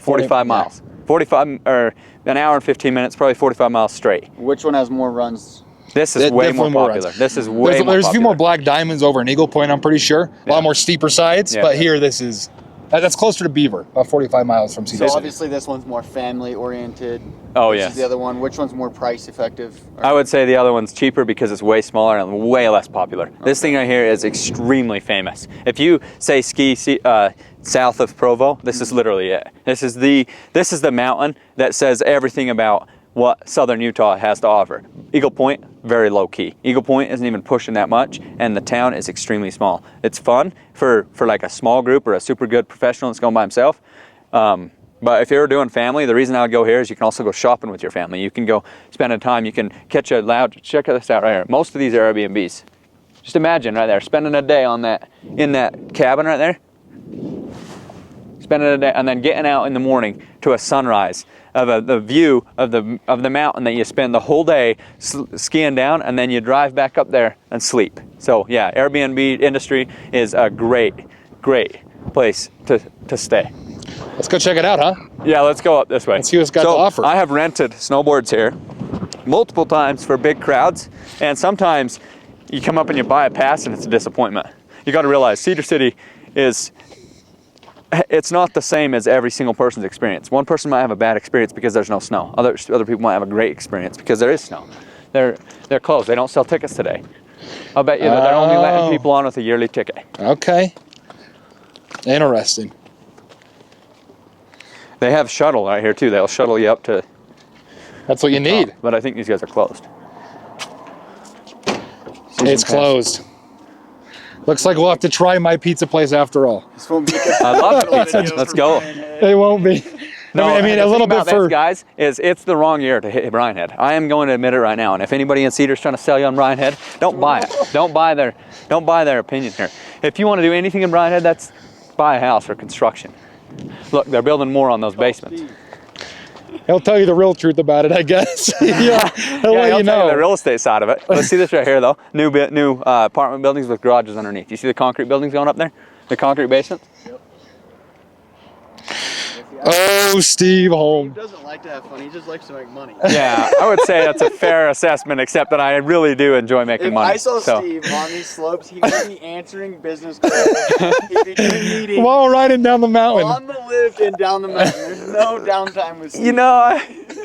45 miles. 45 or an hour and 15 minutes, probably 45 miles straight. Which one has more runs? This is way more Definitely more popular. runs. This is way more There's a few more popular. Black Diamonds over in Eagle Point, I'm pretty sure. A Yeah. lot more steeper sides, Yeah. but here that's closer to Beaver, about 45 miles from So Cedar City. obviously this one's more family oriented. Oh, versus yes. The other one, which one's more price effective? I would say the other one's cheaper because it's way smaller and way less popular. This thing right here is extremely famous. If you say ski south of Provo, this is literally it. This is the mountain that says everything about what southern Utah has to offer. Eagle Point, very low key. Eagle Point isn't even pushing that much, and the town is extremely small. It's fun for like a small group or a super good professional that's going by himself. But if you're doing family, the reason I would go here is you can also go shopping with your family. You can go spending time. You can catch a loud. Check this out right here. Most of these are Airbnbs. Just imagine right there, spending a day on that in that cabin right there. Spending a day and then getting out in the morning to a sunrise of the view of the mountain that you spend the whole day skiing down, and then you drive back up there and sleep. So yeah, Airbnb industry is a great place to stay. Let's go check it out, huh? Yeah, let's go up this way. Let's see what's got to offer. I have rented snowboards here multiple times for big crowds, and sometimes you come up and you buy a pass and it's a disappointment. You got to realize Cedar City it's not the same as every single person's experience. One person might have a bad experience because there's no snow. Other people might have a great experience because there is snow. They're closed. They don't sell tickets today. I'll bet you that they're only letting people on with a yearly ticket. Okay. Interesting. They have shuttle right here too. They'll shuttle you up to. That's what you need. But I think these guys are closed. It's closed. Looks like we'll have to try my pizza place after all. I love pizza. Let's go. It won't be. No, I mean a little bit for guys is it's the wrong year to hit Brian Head. I am going to admit it right now. And if anybody in Cedar's trying to sell you on Brian Head, don't buy it. Don't buy their opinion here. If you want to do anything in Brian Head, that's buy a house or construction. Look, they're building more on those basements. He'll tell you the real truth about it, I guess. He'll let you tell know. You the real estate side of it. Let's see this right here, though. New apartment buildings with garages underneath. You see the concrete buildings going up there? The concrete basement? Yep. Oh, Steve Holm. He doesn't like to have fun. He just likes to make money. Yeah, I would say that's a fair assessment, except that I really do enjoy making money. If I saw Steve on these slopes, he would be answering business calls. He'd be doing meetings. While riding down the mountain. On the lift and down the mountain. There's no downtime with Steve. You know,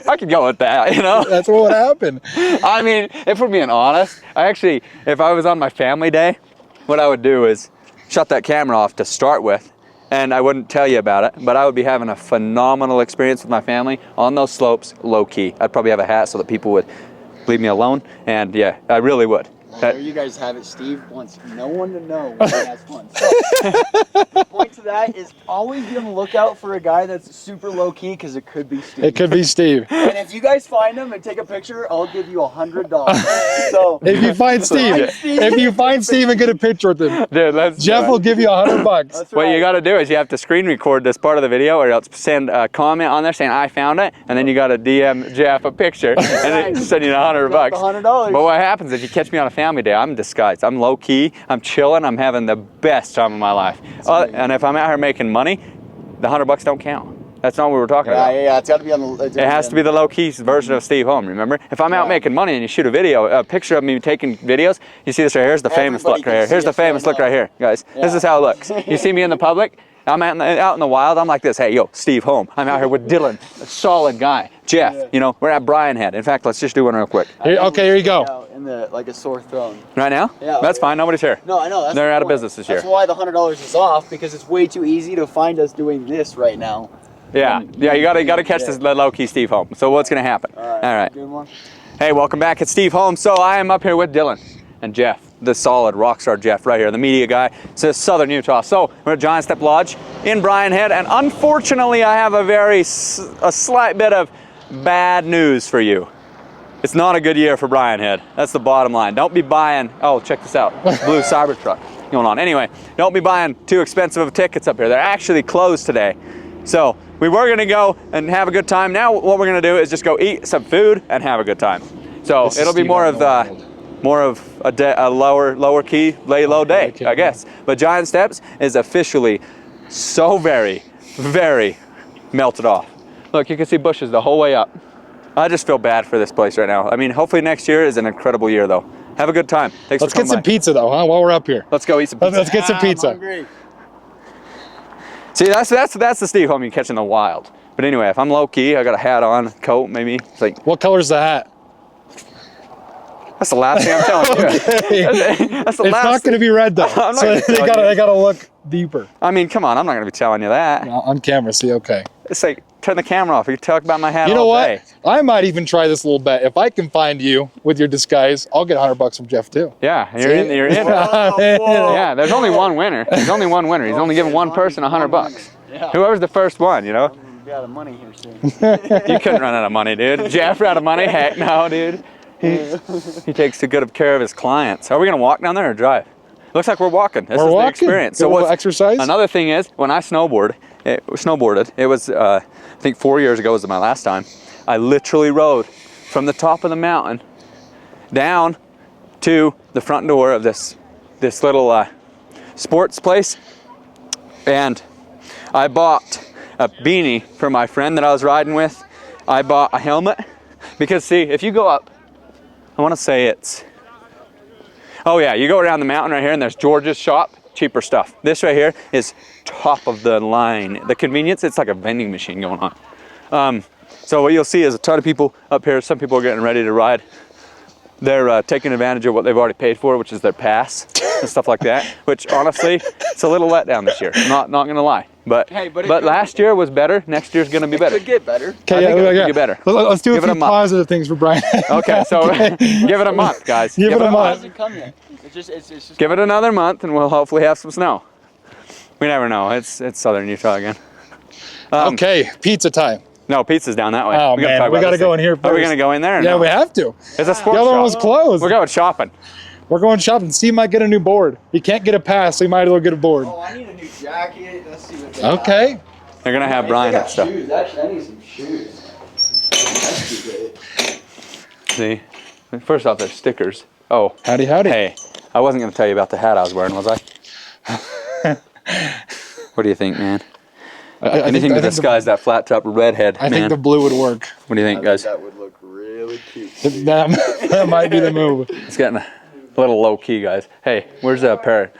I could go with that, you know? That's what would happen. I mean, if we're being honest, if I was on my family day, what I would do is shut that camera off to start with, and I wouldn't tell you about it, but I would be having a phenomenal experience with my family on those slopes, low key. I'd probably have a hat so that people would leave me alone, and yeah, I really would. Well, there you guys have it. Steve wants no one to know when he has fun. So, the point to that is always be on the lookout for a guy that's super low key, because it could be Steve. It could be Steve. And if you guys find him and take a picture, I'll give you $100. So if you find Steve and get a picture with him, dude, Jeff will give you $100. That's right. What you got to do is you have to screen record this part of the video, or else send a comment on there saying I found it, and then you got to DM Jeff a picture and send you $100. $100. But what happens if you catch me on a family day? I'm disguised. I'm low key. I'm chilling. I'm having the best time of my life. And if I'm out here making money, the $100 don't count. That's not what we were talking about. Yeah. It's got to be on the. It has to be the low key version of Steve Holm. Remember, if I'm out making money and you shoot a picture of me taking videos, you see this right here. Here's the famous look right here. Here's the famous look right here, guys. Yeah. This is how it looks. You see me in the public. I'm out in the wild. I'm like this. Hey, yo, Steve Holm. I'm out here with Dylan, a solid guy. Jeff, you know, we're at Brian Head. In fact, let's just do one real quick. Here you go. In the like a sore throat. Right now? Yeah. That's fine. Nobody's here. No, I know. They're out of business this year. That's why the $100 is off, because it's way too easy to find us doing this right now. Yeah. You gotta catch this low key Steve Holm. So what's gonna happen? All right. Good one. Hey, welcome back. It's Steve Holm. So I am up here with Dylan and Jeff, the solid rock star Jeff right here, the media guy. It's Southern Utah. So we're at Giant Step Lodge in Brian Head, and unfortunately I have a slight bit of bad news for you. It's not a good year for Brian Head. That's the bottom line. Don't be buying, oh, check this out, blue Cybertruck going on. Anyway, don't be buying too expensive of tickets up here. They're actually closed today. So we were gonna go and have a good time. Now what we're gonna do is just go eat some food and have a good time. So it'll be more of a lower key, lay low day, I guess. But Giant Steps is officially so very, very melted off. Look, you can see bushes the whole way up. I just feel bad for this place right now. I mean, hopefully next year is an incredible year, though. Have a good time. Let's get some pizza, though, huh? While we're up here. Let's go eat some pizza. Let's get some pizza. I'm hungry. See, that's the Steve Holm you catch in the wild. But anyway, if I'm low key, I got a hat on, coat, maybe. It's like, what color's the hat? that's the last thing I'm telling you. Okay. That's the it's last not going to be red, though. So they gotta look deeper. I mean, come on, I'm not going to be telling you that. On camera, see, okay. It's like, turn the camera off. You can talk about my hat You know all what? day. I might even try this little bet. If I can find you with your disguise, I'll get $100 from Jeff too. Yeah, you're in. You're in. Yeah, there's only one winner. There's only one winner. He's only giving one person $100. Yeah. Whoever's the first one, you know. Be out of money here soon. You couldn't run out of money, dude. Jeff out of money? Heck no, dude. He takes too good of care of his clients. Are we gonna walk down there or drive? Looks like we're walking. This is the experience. So what exercise? Another thing is, when I snowboarded, it was I think 4 years ago was my last time. I literally rode from the top of the mountain down to the front door of this little sports place, and I bought a beanie for my friend that I was riding with. I bought a helmet because see, if you go up, I want to say it's, oh yeah, you go around the mountain right here and there's George's shop, cheaper stuff. This right here is top of the line. The convenience, it's like a vending machine going on. So what you'll see is a ton of people up here. Some people are getting ready to ride. They're taking advantage of what they've already paid for, which is their pass and stuff like that, which honestly, it's a little letdown this year. Not gonna lie. But, hey, but last year was better. Next year's gonna be better. It could get better. Okay, I think it could get better. Let's do Give a it few a month. positive things for Brian. Okay, so give it a month, guys. Give it a It month. hasn't come yet. It's just Give it another month, and we'll hopefully have some snow. We never know. It's southern Utah again. Okay, pizza time. No, pizza's down that way. Oh, we gotta man, talk we about got to this go thing. in here Are we first. gonna go in there? Or Yeah, no? we have to. It's a sports The other shop. one was closed. We're going shopping. We're going shopping. Steve might get a new board. He can't get a pass, so he might as well get a board. Oh, I need a new jacket. Let's see what they got. Okay. They're gonna have Brian They have got stuff. shoes. Actually, I need some shoes. That's too good. See, first off, there's stickers. Oh, Howdy, howdy. hey, I wasn't gonna tell you about the hat I was wearing, was I? What do you think, man? Anything to disguise that flat top redhead, I man. think the blue would work. What do you think, guys? That would look really cute. That might be the move. It's getting a little low key, guys. Hey, where's a pair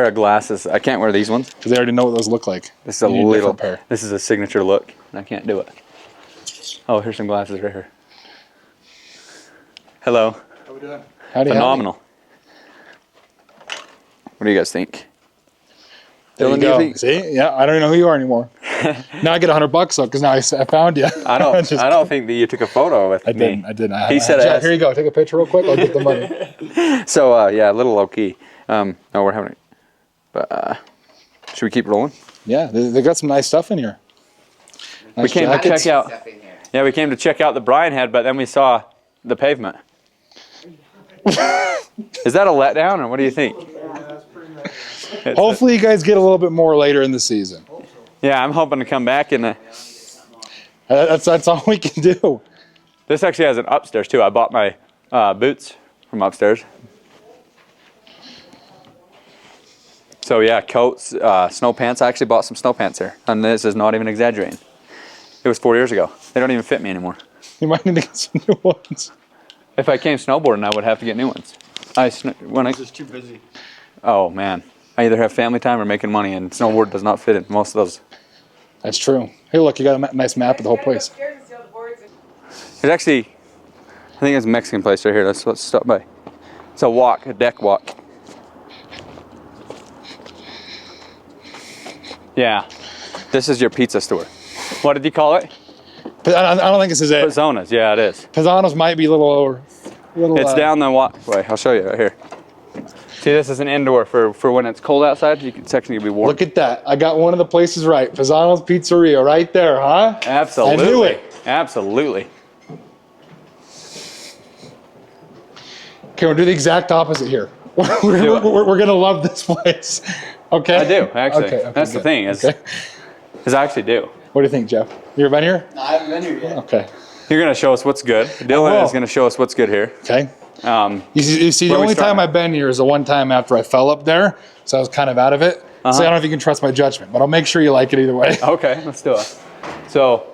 of glasses? I can't wear these ones. Because they already know what those look like. This is a You need a little different pair. This is a signature look, and I can't do it. Oh, here's some glasses right here. Hello. How we doing? Howdy, Phenomenal. What do you guys think? There you Dylan, do you go. think? See? Yeah, I don't even know who you are anymore. Now I get $100 though, because now I found you. I don't. Just- I don't think that you took a photo with I me. didn't. He said Jeff, it. here you go. Take a picture real quick. I'll get the money. So yeah, a little low key. No, we're having it. But should we keep rolling? Yeah, they got some nice stuff in here. We Nice came to jackets. check out. Yeah, we came to check out the Brian head, but then we saw the pavement. Is that a letdown, or what do you think? Hopefully you guys get a little bit more later in the season. Yeah, I'm hoping to come back in the. That's all we can do. This actually has an upstairs too. I bought my boots from upstairs. So yeah, coats, snow pants. I actually bought some snow pants here, and this is not even exaggerating. It was 4 years ago. They don't even fit me anymore. You might need to get some new ones. If I came snowboarding, I would have to get new ones. Just too busy. Oh man, I either have family time or making money, and snowboard does not fit in most of those. That's true. Hey, look, you got a nice map of the whole place. There's actually, I think it's a Mexican place right here. Let's stop by. It's a deck walk. Yeah, this is your pizza store. What did you call it? But I don't think this is it. Pizzona's, yeah, it is. Pisano's might be a little over. It's down the walkway. I'll show you right here. See, this is an indoor for when it's cold outside. It's actually gonna be warm. Look at that. I got one of the places right. Pisano's Pizzeria right there, huh? Absolutely. I knew it. Absolutely. Okay, we'll do the exact opposite here. We're going to love this place. Okay? I do, actually. Okay, That's the good. thing is Okay. I actually do. What do you think, Jeff? You ever been here? No, I haven't been here yet. Okay. You're gonna show us what's good. Dylan will. is gonna show us what's good here. Okay. You see the Where we only time starting? I've been here is the one time after I fell up there, so I was kind of out of it. So I don't know if you can trust my judgment, but I'll make sure you like it either way. Okay, let's do it. So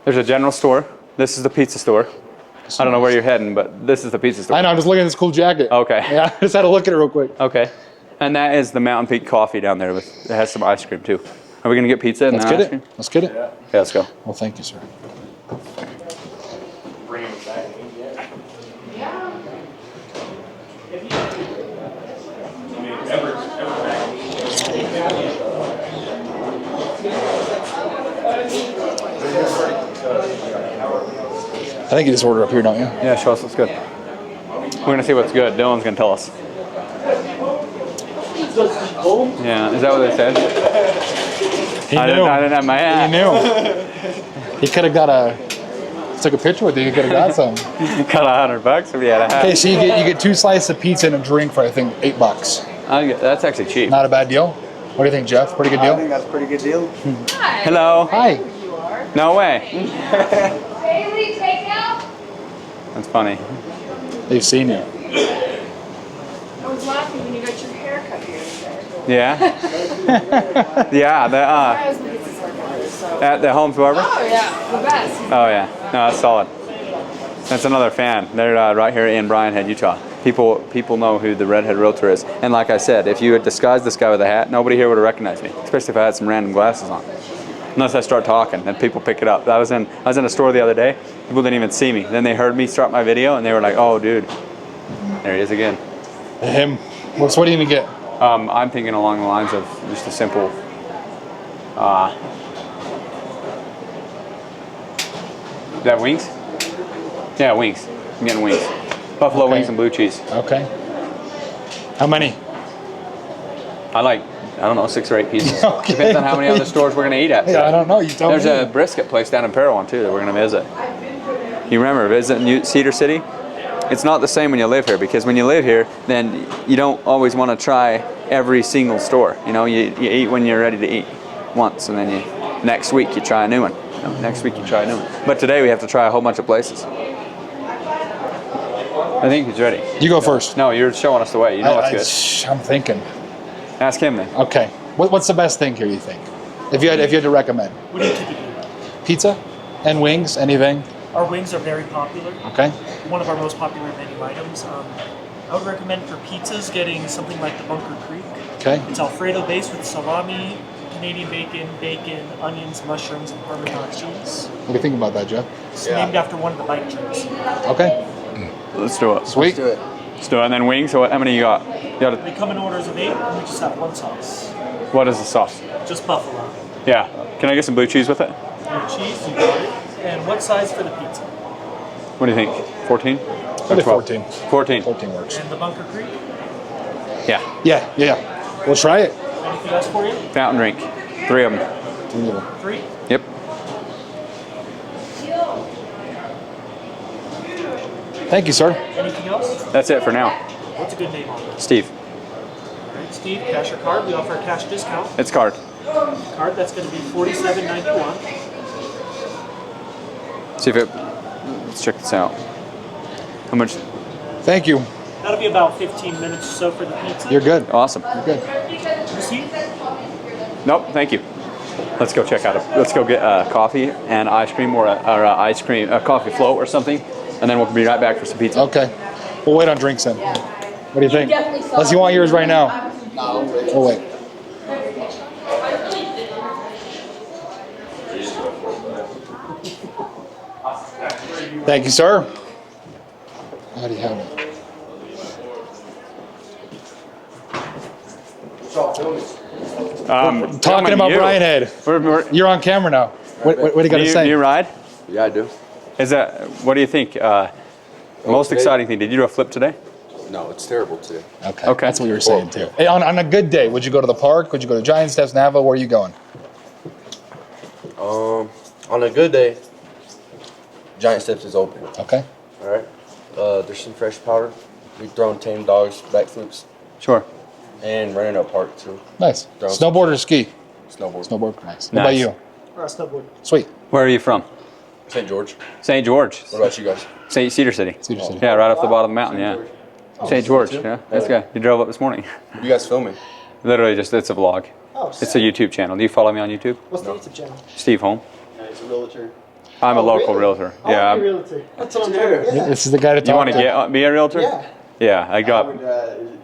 there's a general store. This is the pizza store. I don't know where you're heading, but this is the pizza store. I know, I'm just looking at this cool jacket. Okay. Yeah, I just had to look at it real quick. Okay. And that is the Mountain Peak coffee down there. It has some ice cream too. Are we gonna get pizza and Let's then get ice cream? it. Let's get it. Yeah, let's go. Well, thank you, sir. think you just order up here, don't you? Yeah, show us what's good. We're gonna see what's good. Dylan's gonna tell us. Yeah, is that what they said? I didn't have my hat. He knew. He could have got took a picture with you. He could have got some. Got $100 if you had a hat. Okay, so you get 2 slices of pizza and a drink for I think $8. That's actually cheap. Not a bad deal. What do you think, Jeff? Pretty good deal. I think that's a pretty good deal. Hello. Hi. No way. Bailey, takeout? That's funny. They've seen you. I was laughing when you got your hair cut here. Yeah. Yeah. I was looking for some so. At the Holmes barber. Oh yeah, the best. Oh yeah. No, that's solid. That's another fan. They're right here in Redhead, Utah. People know who the Redhead Realtor is. And like I said, if you had disguised this guy with a hat, nobody here would have recognized me, especially if I had some random glasses on. Unless I start talking, then people pick it up. I was in a store the other day. People didn't even see me. Then they heard me start my video, and they were like, "Oh, dude, there he is again." Him. What do you even get? I'm thinking along the lines of just a simple. Is that wings? Yeah, wings. I'm getting wings. Buffalo Okay. wings and blue cheese. Okay. How many? I don't know, 6 or 8 pieces. Okay. Depends on how many other stores we're gonna eat at. Yeah, I don't know. You tell There's me. a brisket place down in Parowan too that we're gonna visit. You remember visiting Cedar City? It's not the same when you live here, because when you live here, then you don't always want to try every single store. You know, you eat when you're ready to eat once, and then next week you try a new one. You know, next week you try a new one. But today we have to try a whole bunch of places. I think he's ready. You go first. No, you're showing us the way. You know what's good. I'm thinking. Ask him then. Okay. What's the best thing here, you think? If you had to recommend. What do you typically do? Pizza and wings, anything? Our wings are very popular. Okay. One of our most popular menu items. I would recommend for pizzas getting something like the Bunker Creek. Okay. It's Alfredo based with salami, Canadian bacon, onions, mushrooms, and Parmesan cheese. What do you think about that, Jeff? It's named after one of the bike trips. Okay. Let's do it. Sweet. Let's do it. Let's do it. And then wings. So how many you got? They come in orders of 8, and we just have one sauce. What is the sauce? Just buffalo. Yeah. Can I get some blue cheese with it? Blue cheese, you got it. And what size for the pizza? What do you think? 14? I'll do 14. 14. 14 works. And the Bunker Creek? Yeah. Yeah. We'll try it. Anything else for you? Fountain drink. 3 of them. 3? Yep. Thank you, sir. Anything else? That's it for now. What's a good name on it? Steve. All right, Steve, cash or card? We offer a cash discount. It's card. Card, that's going to be $47.91. See if it. Let's check this out. How much? Thank you. That'll be about 15 minutes or so for the pizza. You're good. Awesome. You're good. Receipt? Nope. Thank you. Let's go check out it. Let's go get coffee and ice cream, or a coffee float or something, and then we'll be right back for some pizza. Okay. We'll wait on drinks then. What do you think? Unless you want yours right now. No, We'll wait. Thank you, sir. How do you have it? Talking about Redhead. You're on camera now. What do you got to say? Do you ride? Yeah, I do. Is that? What do you think? Most exciting thing? Did you do a flip today? No, it's terrible today. Okay. That's what you were saying too. Hey, on a good day, would you go to the park? Would you go to Giant Steps, Navajo? Where are you going? On a good day, Giant Steps is open. Okay. All right. There's some fresh powder. We throwing tame dogs, backflips, Sure. and running a park too. Nice. Drone. Snowboard or ski? Snowboard. Snowboard. Nice. What about Nice. you? Or a snowboard. Sweet. Where are you from? St. George. St. George. What about you guys? Cedar City. Cedar City. Yeah, right off the bottom of the mountain. Yeah. St. George. Yeah. That's good. You drove up this morning. What you guys filming? Literally, it's a vlog. Oh, It's a YouTube channel. Do you follow me on YouTube? What's the YouTube channel? Steve Holm. Yeah, he's a realtor. I'm a Oh, local really? realtor. I Yeah. want to be a realtor. That's what I'm doing. Yeah. This is the guy to You talk want to be a realtor? Yeah. Yeah, I I got would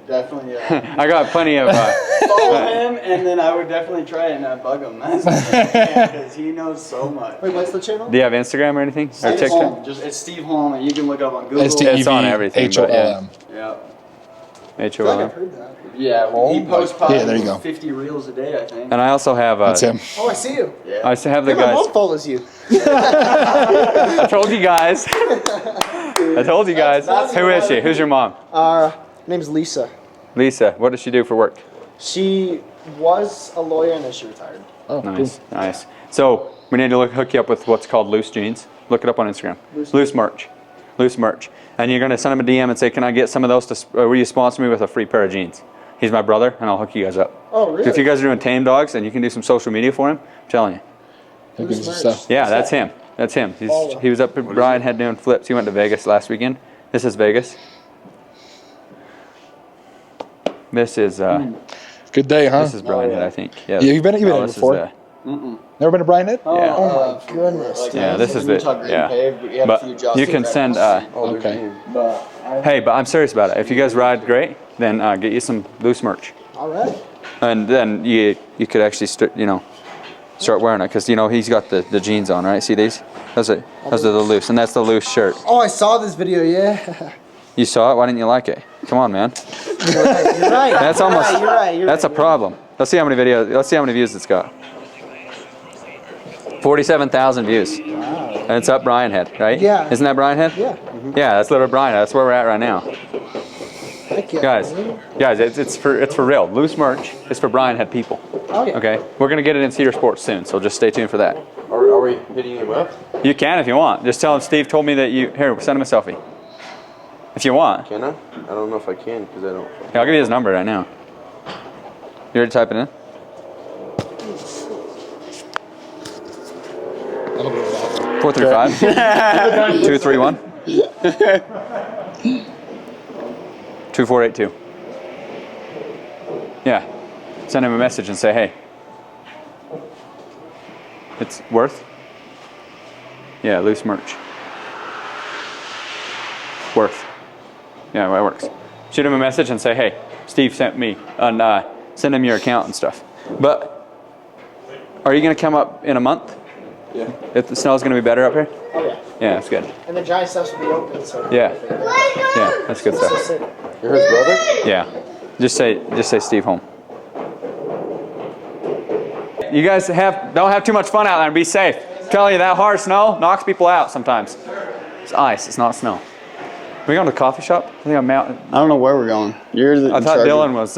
definitely I got plenty of. follow him, and then I would definitely try and bug him. Because he knows so much. Wait, what's the channel? Do you have Instagram or anything? Or Steve TikTok? Holm. It's Steve Holm, and you can look up on Google. It's on everything, but yeah. HOLM. Yeah. HOLM. Yeah, he posts probably Yeah, there you go. 50 reels a day, I think. And I also have. That's him. Oh, I see you. Yeah. I also have the Yeah, my guys. mom follows you. I told you guys. I told you guys. Who is she? Who's your mom? Name's Lisa. Lisa. What does she do for work? She was a lawyer and then she retired. Oh, Nice, nice. So we need to hook you up with what's called loose jeans. Look it up on Instagram. Loose merch. Loose merch. And you're gonna send him a DM and say, "Can I get some of those? Will you sponsor me with a free pair of jeans?" He's my brother, and I'll hook you guys up. Oh, really? If you guys are doing tame dogs and you can do some social media for him, I'm telling you. Who gives us stuff? Yeah, that's him. That's him. He was up at Brian Head doing flips. He went to Vegas last weekend. This is Vegas. This is Good day, huh? this is Brian Head, I think. Yeah. Yeah, you've been here this is, before? Never been to Brian Head? yeah. Oh my goodness. Yeah, this is it. Utah Green Yeah. Paved, but you have a few But jobs you to can grab. send. Okay. Hey, but I'm serious about it. If you guys ride great, then get you some loose merch, All right. and then you could actually start wearing it because he's got the jeans on, right? See these? Those are the loose, and that's the loose shirt. Oh, I saw this video, yeah. You saw it? Why didn't you like it? Come on, man. You're right. That's almost. You're right. That's a problem. Let's see how many videos. Let's see how many views it's got. 47,000 views. Wow. And it's up Brian Head, right? Yeah. Isn't that Brian Head? Yeah. Yeah, that's literally Brian Head. That's where we're at right now. Heck yeah. Guys, it's for real. Loose merch is for Brian Head people. Oh, yeah. Okay, we're gonna get it in Cedar Sports soon, so just stay tuned for that. Are we hitting him up? You can if you want. Just tell him Steve told me that you. Here, send him a selfie. If you want. Can I? I don't know if I can because I don't. Yeah, I'll give you his number right now. You ready to type it in? I'll go with that. 435 231 2482. Yeah. Send him a message and say, hey, it's worth. Yeah, loose merch. Worth. Yeah, that works. Shoot him a message and say, hey, Steve sent me, and send him your account and stuff. But are you going to come up in a month? Yeah. If the snow's going to be better up here? Oh, yeah. Yeah, that's good. And the giant stuff's will be open, so. Yeah. Yeah, that's good stuff. You're his brother? Yeah. Just say Steve Holm. You guys don't have too much fun out there and be safe. I'm telling you, that hard snow knocks people out sometimes. It's ice, it's not snow. Are we going to the coffee shop? I think I'm mountain. I don't know where we're going. You're the I thought charger. Dylan was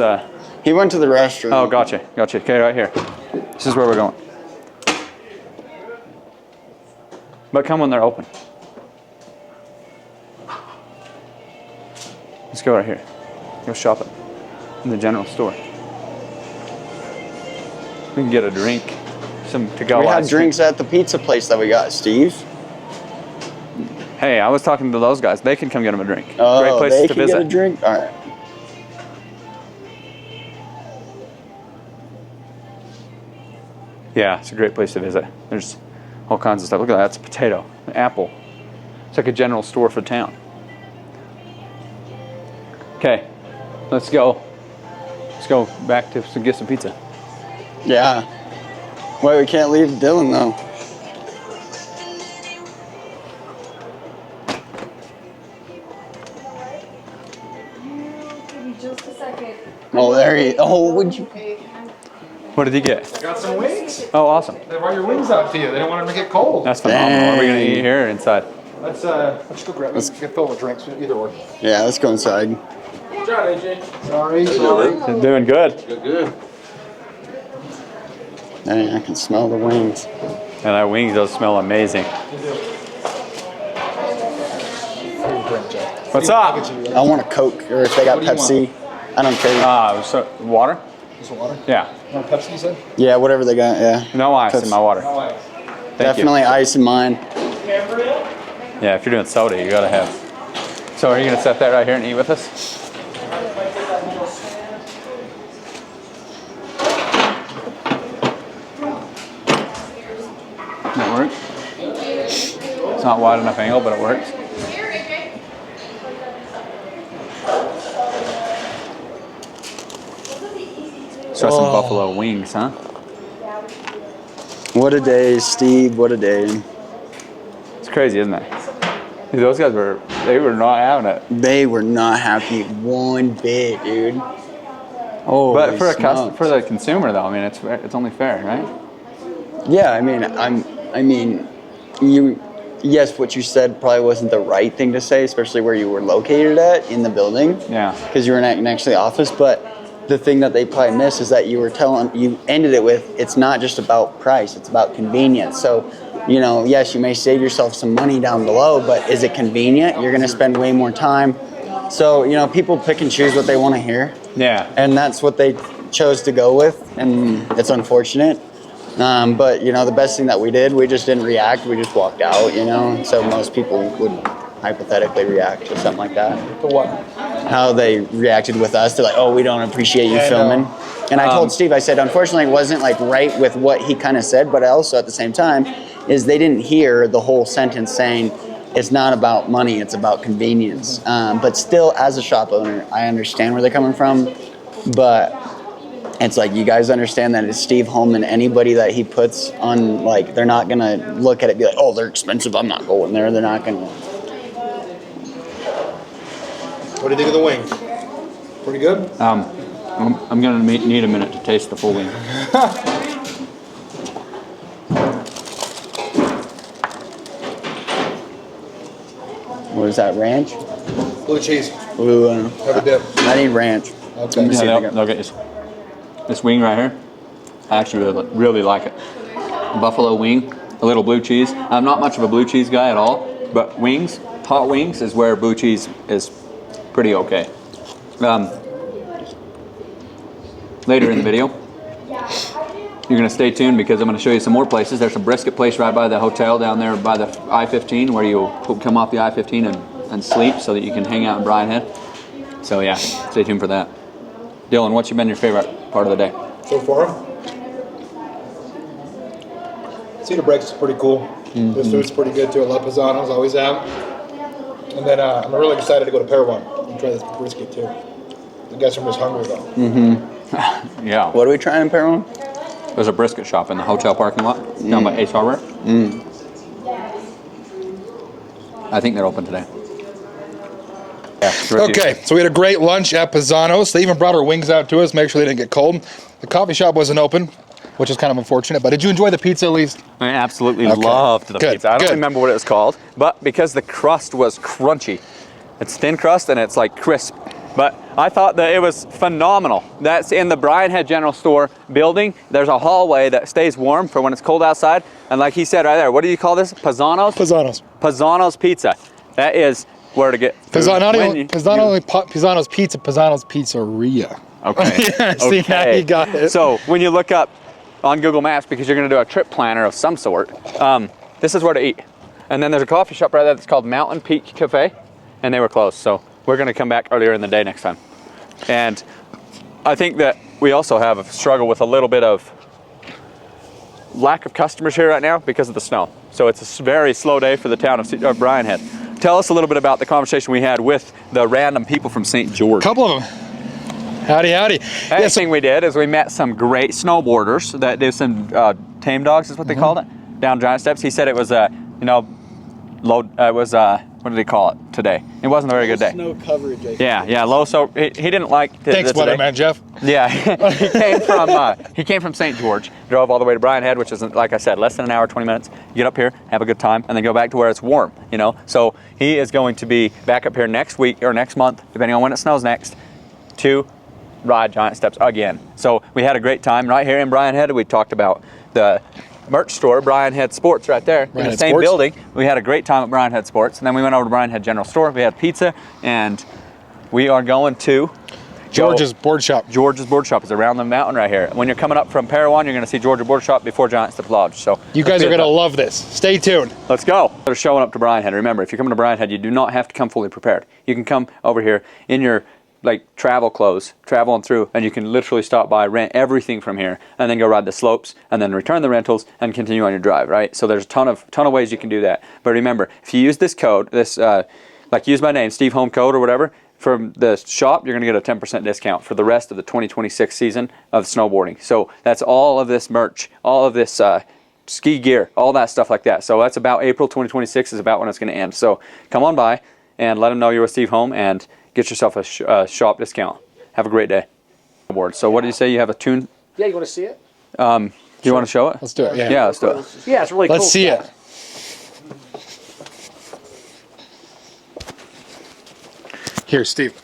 He went to the restroom. oh, gotcha. Okay, right here. This is where we're going. But come when they're open. Let's go right here. Go shopping in the general store. We can get a drink, some to-go We had ice cream. drinks at the pizza place that we got, Steve. Hey, I was talking to those guys. They can come get them a drink. Oh, Great places they to can visit. get a drink? All right. Yeah, it's a great place to visit. There's all kinds of stuff. Look at that. It's a potato, an apple. It's like a general store for town. Okay, let's go. Let's go back to get some pizza. Yeah. Wait, we can't leave Dylan, though. Give me just a second. Oh, there he. Oh, would you? What did he get? Got some wings. Oh, awesome. They brought your wings out to you. They don't want them to get cold. That's phenomenal. What are we going to Dang. eat here or inside? Let's go grab. Let's get filled with drinks. Either or. Yeah, let's go inside. Good job, AJ. Sorry. You're doing good. Good. Dang, I can smell the wings. And our wings, those smell amazing. What's up? I want a Coke, or if they got What do you Pepsi, I don't care. So, water? Just water. Yeah. Want Pepsi, you said? Yeah, whatever they got, yeah. No ice in my water. No ice. Thank Definitely ice in mine. you. Yeah, if you're doing soda, you got to have. So are you going to set that right here and eat with us? That work? It's not wide enough angle, but it works. So some buffalo wings, huh? What a day, Steve. What a day. It's crazy, isn't it? Dude, those guys they were not having it. They were not happy one bit, dude. Oh, But for for the consumer though, I mean, it's only fair, right? yeah, I mean, yes, what you said probably wasn't the right thing to say, especially where you were located at in the building. Yeah. Because you were next to the office, but the thing that they probably missed is that you ended it with, it's not just about price, it's about convenience. So, you know, yes, you may save yourself some money down below, but is it convenient? You're going to spend way more time. So, you know, people pick and choose what they want to hear. Yeah. And that's what they chose to go with, and it's unfortunate. But, you know, the best thing that we did, we just didn't react, we just walked out, you know. So most people would hypothetically react to something like that. For what? How they reacted with us. They're like, oh, we don't appreciate you filming. And I told Steve, I said, unfortunately, it wasn't like right with what he kind of said, but also at the same time, is they didn't hear the whole sentence saying, it's not about money, it's about convenience. But still, as a shop owner, I understand where they're coming from, but it's like, you guys understand that it's Steve Holm, and anybody that he puts on, like, they're not going to look at it and be like, oh, they're expensive, I'm not going there. They're not going to. What do you think of the wings? Pretty good? I'm gonna need a minute to taste the full wing. What is that, ranch? Blue cheese. Ooh, Have a dip. I need ranch. Okay. Let me see if I They'll can- get this wing right here. I actually really like it. Buffalo wing, a little blue cheese. I'm not much of a blue cheese guy at all, but wings, hot wings is where blue cheese is pretty okay. Later in the video, you're gonna stay tuned because I'm gonna show you some more places. There's a brisket place right by the hotel down there by the I-15 where you'll come off the I-15 and sleep so that you can hang out in Bryan Head. So yeah, stay tuned for that. Dylan, what's been your favorite part of the day? So far, Cedar Breaks is pretty cool. The food's pretty good too. I love Pisano's, always have. And then I'm really excited to go to Parawan and try this brisket too. I guess I'm just hungry though. Yeah. What are we trying in Perron? There's a brisket shop in the hotel parking lot down by Ace Hardware. I think they're open today. Yeah, Okay, so we had a great lunch at Pisano's. They even brought our wings out to us, make sure they didn't get cold. The coffee shop wasn't open, which is kind of unfortunate, but did you enjoy the pizza at least? I absolutely Okay. loved the Good, pizza. I don't good. remember what it was called, but because the crust was crunchy, it's thin crust and it's like crisp. But I thought that it was phenomenal. That's in the Bryan Head General Store building. There's a hallway that stays warm for when it's cold outside. And like he said right there, what do you call this? Pisano's? Pisano's. Pisano's Pizza. That is where to get food. Pisano's Pizza, Pisano's Pizzeria. Okay. Yeah, see, now you got it. So when you look up on Google Maps, because you're going to do a trip planner of some sort, this is where to eat. And then there's a coffee shop right there that's called Mountain Peak Cafe, and they were closed. So we're going to come back earlier in the day next time. And I think that we also have a struggle with a little bit of lack of customers here right now because of the snow. So it's a very slow day for the town of Bryan Head. Tell us a little bit about the conversation we had with the random people from St. George. Couple of them. Howdy, howdy. The thing we did is we met some great snowboarders that do some tame dogs is what they called it, down Giant Steps. He said it was what did he call it today? It wasn't a very good day. Snow coverage, I think. Yeah, low. So he didn't like Thanks, today. Weatherman Jeff. Yeah, he came from St. George, drove all the way to Bryan Head, which is, like I said, less than an hour, 20 minutes. You get up here, have a good time, and then go back to where it's warm, you know? So he is going to be back up here next week or next month, depending on when it snows next, to ride Giant Steps again. So we had a great time right here in Bryan Head. We talked about the merch store, Bryan Head Sports, right there in the same Sports. building. We had a great time at Bryan Head Sports, and then we went over to Bryan Head General Store. We had pizza, and we are going to George's Board Shop. George's Board Shop is around the mountain right here. When you're coming up from Parawan, you're going to see George's Board Shop before Giant Step Lodge. So You guys are going to love this. Stay tuned. Let's go. They're showing up to Bryan Head. Remember, if you're coming to Bryan Head, you do not have to come fully prepared. You can come over here in your travel clothes, traveling through, and you can literally stop by, rent everything from here, and then go ride the slopes, and then return the rentals, and continue on your drive, right? So there's a ton of ways you can do that. But remember, if you use this code, use my name, Steve Home code or whatever, from the shop, you're going to get a 10% discount for the rest of the 2026 season of snowboarding. So that's all of this merch, all of this ski gear, all that stuff like that. So that's about April 2026 is about when it's going to end. So come on by and let them know you're with Steve Holm and get yourself a shop discount. Have a great day. So what did you say? You have a tune? Yeah, you want to see it? Do you want to show it? Let's do it. Yeah. Yeah, let's do it. Yeah, it's really cool. Let's see it. Here, Steve.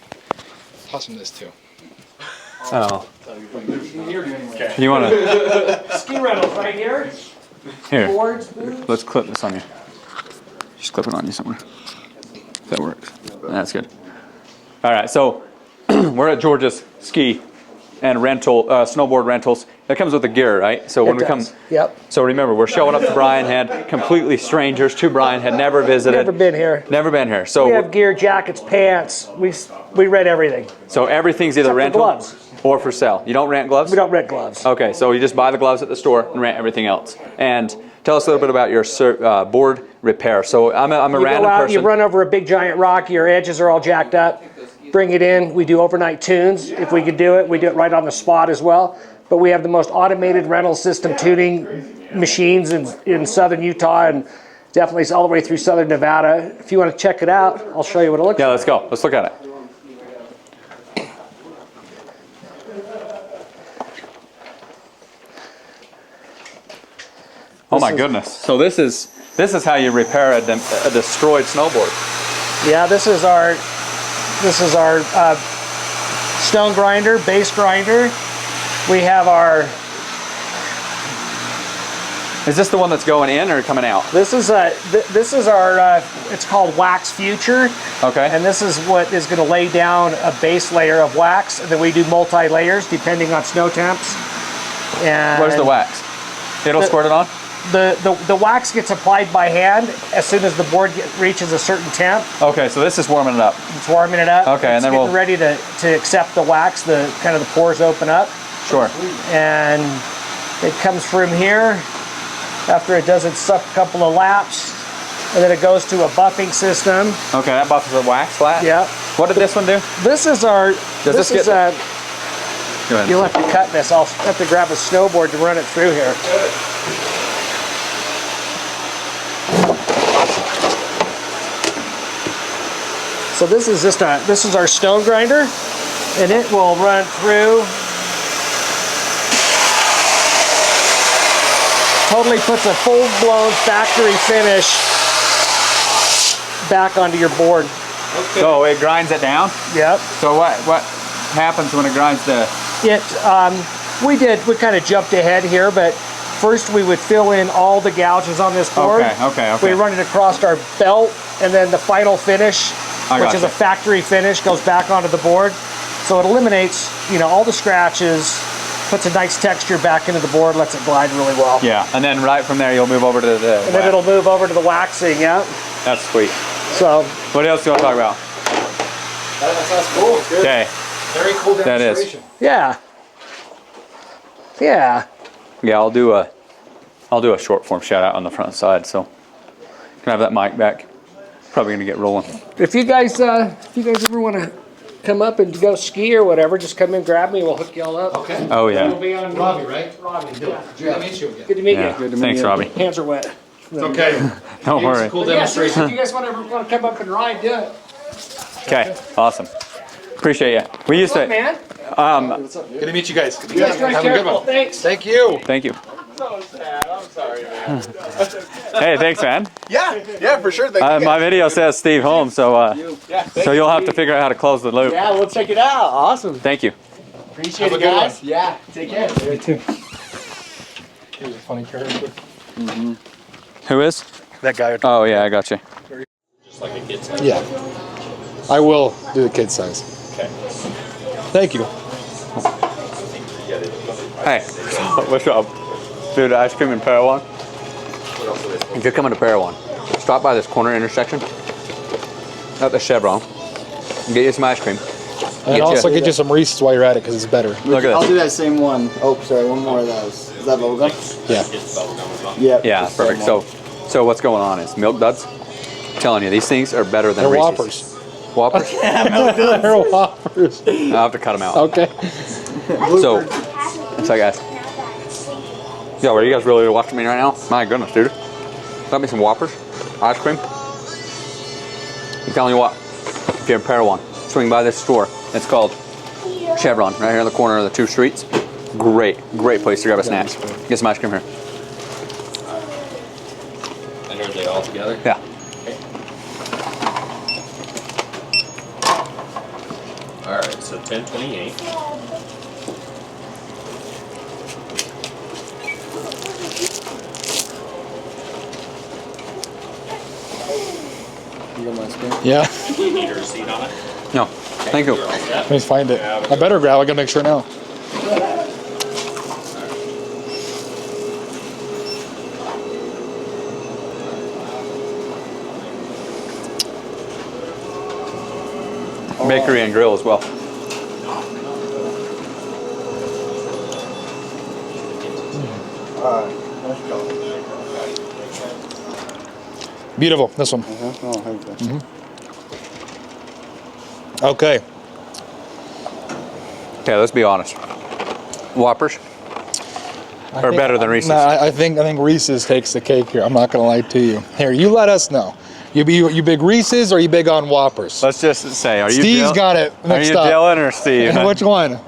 Toss him this too. Oh. You want to? Ski rentals right here. Here. Boards, boots. Let's clip this on you. Just clip it on you somewhere. If that works. That's good. All right, so we're at George's Ski and rental, snowboard rentals. It comes with the gear, right? So when we come, Yep. so remember, we're showing up to Brian Head, completely strangers to Brian Head, never visited. Never been here. Never been here. So We have gear, jackets, pants. We rent everything. so everything's either Except for rental gloves. or for sale. You don't rent gloves? We don't rent gloves. Okay, so you just buy the gloves at the store and rent everything else. And tell us a little bit about your board repair. So I'm a You random go out, person. you run over a big giant rock, your edges are all jacked up. Bring it in. We do overnight tunes. If we could do it, we do it right on the spot as well. But we have the most automated rental system tuning machines in southern Utah and definitely all the way through southern Nevada. If you want to check it out, I'll show you what it looks Yeah, like. let's go. Let's look at it. Oh my goodness! So this is how you repair a destroyed snowboard. Yeah, this is our stone grinder, base grinder. We have our. Is this the one that's going in or coming out? This is our. It's called Wax Future. Okay. And this is what is going to lay down a base layer of wax. And then we do multi layers depending on snow temps. And Where's the wax? It'll squirt it on? The wax gets applied by hand as soon as the board reaches a certain temp. Okay, so this is warming it up. It's warming it up. Okay, and it's then getting we'll ready to accept the wax. The kind of the pores open up, Sure. and it comes from here. After it does its couple of laps, and then it goes to a buffing system. Okay, that buffers the wax flat? Yep. What did this one do? This is our. Does this get? Go ahead. You'll have to cut this. I'll have to grab a snowboard to run it through here. So this is our stone grinder, and it will run through. Totally puts a full-blown factory finish back onto your board. Okay. So it grinds it down? Yep. So what happens when it grinds the... We kind of jumped ahead here, but first we would fill in all the gouges on this board. Okay. We run it across our belt, and then the final finish, which is a factory finish, goes back onto the board. So it eliminates, all the scratches, puts a nice texture back into the board, lets it glide really well. Yeah, and then right from there you'll move over to the And then it'll move over to the waxing, yeah. That's sweet. So. What else do you want to talk about? That sounds cool. Good. Okay. Very cool That is. demonstration. Yeah. Yeah. Yeah, I'll do a short form shout out on the front side, so can I have that mic back? Probably gonna get rolling. If you guys ever want to come up and go ski or whatever, just come in, grab me, we'll hook y'all up. Okay. Oh yeah. We'll be on Robbie, right? Robbie. Good to meet you again. Good to meet Yeah. you. Thanks, Robbie. Hands are wet. It's okay. Don't worry. Cool Yeah, seriously, demonstration. if you guys want to come up and ride, do it. Okay, awesome. Appreciate you. We used Look, to. man. Good to meet you guys. You guys drive Have a good careful. one. Thanks. Thank you. Thank you. So sad. I'm sorry, man. Hey, thanks, man. Yeah, for sure. Thank you. My video says Steve Holm, so you'll have to figure out how to close the loop. Yeah, we'll check it out. Awesome. Thank you. Appreciate Have it, a good guys. one. Yeah. Take care. You too. Here's a funny character. Who is? That guy. Oh yeah, I got you. Yeah. I will do the kid size. Okay. Thank you. Hey, what's up? Dude, ice cream in Parowan. If you're coming to Parowan, stop by this corner intersection at the Chevron and get you some ice cream. And also get you some Reese's while you're at it because it's better. Look at I'll this. do that same one. Oh, sorry, one more of those. Is that bubblegum? Yeah. Yep. Yeah, just same perfect. one. So what's going on is Milk Duds. I'm telling you, these things are better than They're Reese's. Whoppers. Whoppers? They're Whoppers. I'll have to cut them out. Okay. So, what's up, guys? Yo, are you guys really watching me right now? My goodness, dude. Got me some Whoppers, ice cream. I'm telling you what, if you're in Parowan, swing by this store. It's called Chevron, right here in the corner of the two streets. Great place to grab a snack. Get some ice cream here. And are they all together? Yeah. All right, so 1028. You got my spoon? Yeah. Do you need a receipt on it? No, thank you. You're all set? Let me find it. I better grab. I gotta make sure now. Bakery and grill as well. Beautiful. This one. Okay. Okay, let's be honest. Whoppers are better than Reese's. Nah, I think Reese's takes the cake here. I'm not gonna lie to you. Here, you let us know. You big Reese's or you big on Whoppers? Let's just say, are you Steve's got it mixed Are you up. Dylan or Steve? Which one?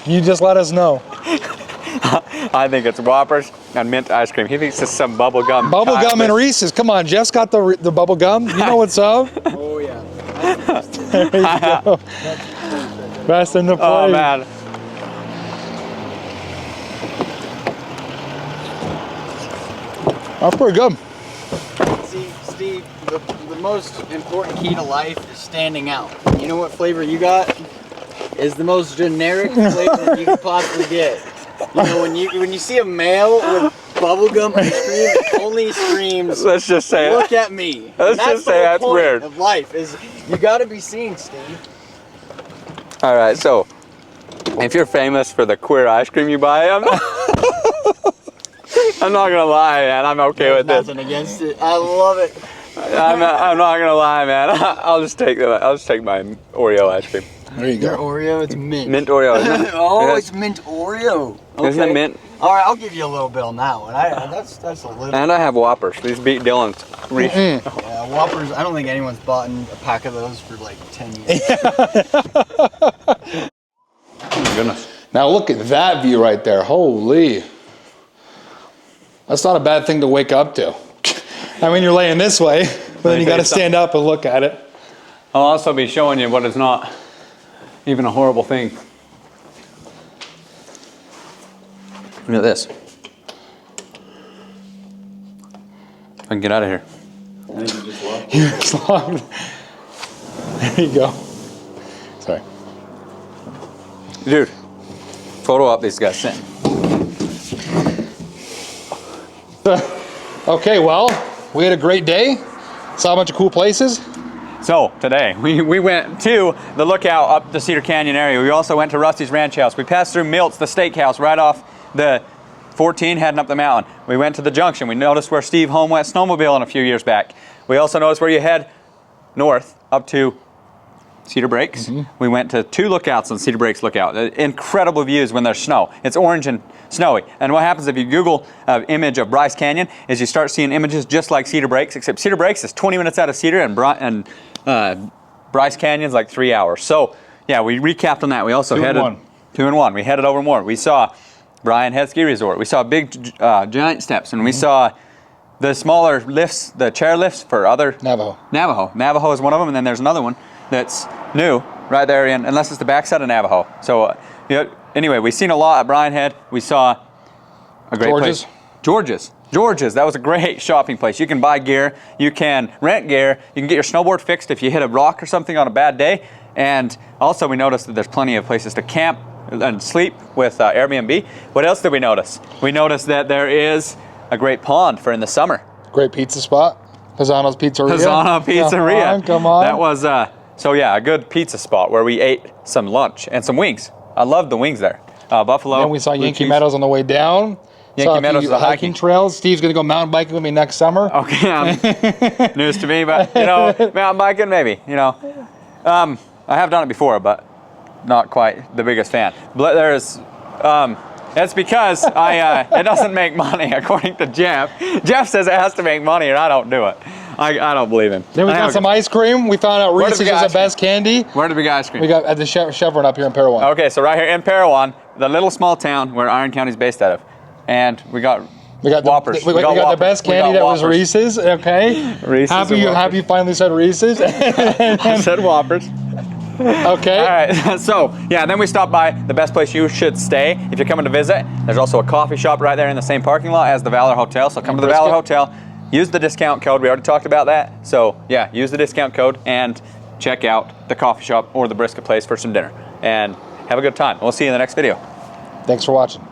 You just let us know. I think it's Whoppers and mint ice cream. He thinks it's some bubble gum. Bubble gum and Reese's. Come on, Jeff's got the bubble gum. You know what's up. Oh yeah. There you go. Best in the play. Oh man. That's pretty good. See, Steve, the most important key to life is standing out. You know what flavor you got? Is the most generic flavor that you could possibly get. You know, when you see a male with bubblegum ice cream, it only screams, Let's just say look at me. Let's And just say the that's point weird. of life is you gotta be seen, Steve. All right, so if you're famous for the queer ice cream you buy, I'm not gonna lie, man. I'm okay with this. Nothing against it. I love it. I'm not gonna lie, man. I'll just take my Oreo ice cream. There you Your go. Oreo, it's mint. Mint Oreo. Isn't it? Oh, It it's mint Oreo. Isn't it mint? All right, I'll give you a little bit on that one. That's a little. And I have Whoppers. These beat Dylan's. Yeah, Whoppers. I don't think anyone's bought a pack of those for like 10 years. Oh my goodness. Now look at that view right there. Holy. That's not a bad thing to wake up to. I mean, you're laying this way, but then you got to stand up and look at it. I'll also be showing you what is not even a horrible thing. Look at this. I can get out of here. You're just locked. There you go. Sorry. Dude, photo op these guys sent. Okay, well, we had a great day. Saw a bunch of cool places. So today we went to the lookout up the Cedar Canyon area. We also went to Rusty's Ranch House. We passed through Milt's, the steakhouse, right off the 14 heading up the mountain. We went to the junction. We noticed where Steve Holm went snowmobiling a few years back. We also noticed where you head north up to Cedar Breaks. We went to 2 lookouts on Cedar Breaks Lookout. Incredible views when there's snow. It's orange and snowy. And what happens if you Google an image of Bryce Canyon is you start seeing images just like Cedar Breaks, except Cedar Breaks is 20 minutes out of Cedar and Bryce Canyon's like 3 hours. So yeah, we recapped on that. We also headed 2 and 1. We headed over more. We saw Brian Head Ski Resort. We saw big giant steps, and we saw the smaller lifts, the chair lifts for other Navajo. Navajo is one of them, and then there's another one that's new right there in, unless it's the backside of Navajo. So anyway, we've seen a lot at Brian Head. We saw a great place. George's. That was a great shopping place. You can buy gear, you can rent gear, you can get your snowboard fixed if you hit a rock or something on a bad day. And also we noticed that there's plenty of places to camp and sleep with Airbnb. What else did we notice? We noticed that there is a great pond for in the summer. Great pizza spot. Pisano's Pizzeria. Pisano Pizzeria. Come on. That was, so yeah, a good pizza spot where we ate some lunch and some wings. I loved the wings there. Buffalo. Then we saw blue Yankee cheese. Meadows on the way down. Yankee Meadows is a hiking trails. Steve's gonna go mountain biking with me next summer. Okay, news to me, but mountain biking maybe. I have done it before, but not quite the biggest fan. But there's, It's because it doesn't make money, according to Jeff. Jeff says it has to make money, and I don't do it. I don't believe him. Then we got some ice cream. We found out Reese's is the best candy. Where did we get ice cream? We got at the Chevron up here in Parowan. Okay, so right here in Parowan, the little small town where Iron County's based out of. And we got Whoppers. We got the best candy that was Reese's, okay? Reese's happy you finally said Reese's. I said Whoppers. Okay. All right, so yeah, then we stopped by the best place you should stay if you're coming to visit. There's also a coffee shop right there in the same parking lot as the Valor Hotel. So come to the Valor Hotel, use the discount code. We already talked about that. So yeah, use the discount code and check out the coffee shop or the brisket place for some dinner. And have a good time. We'll see you in the next video. Thanks for watching.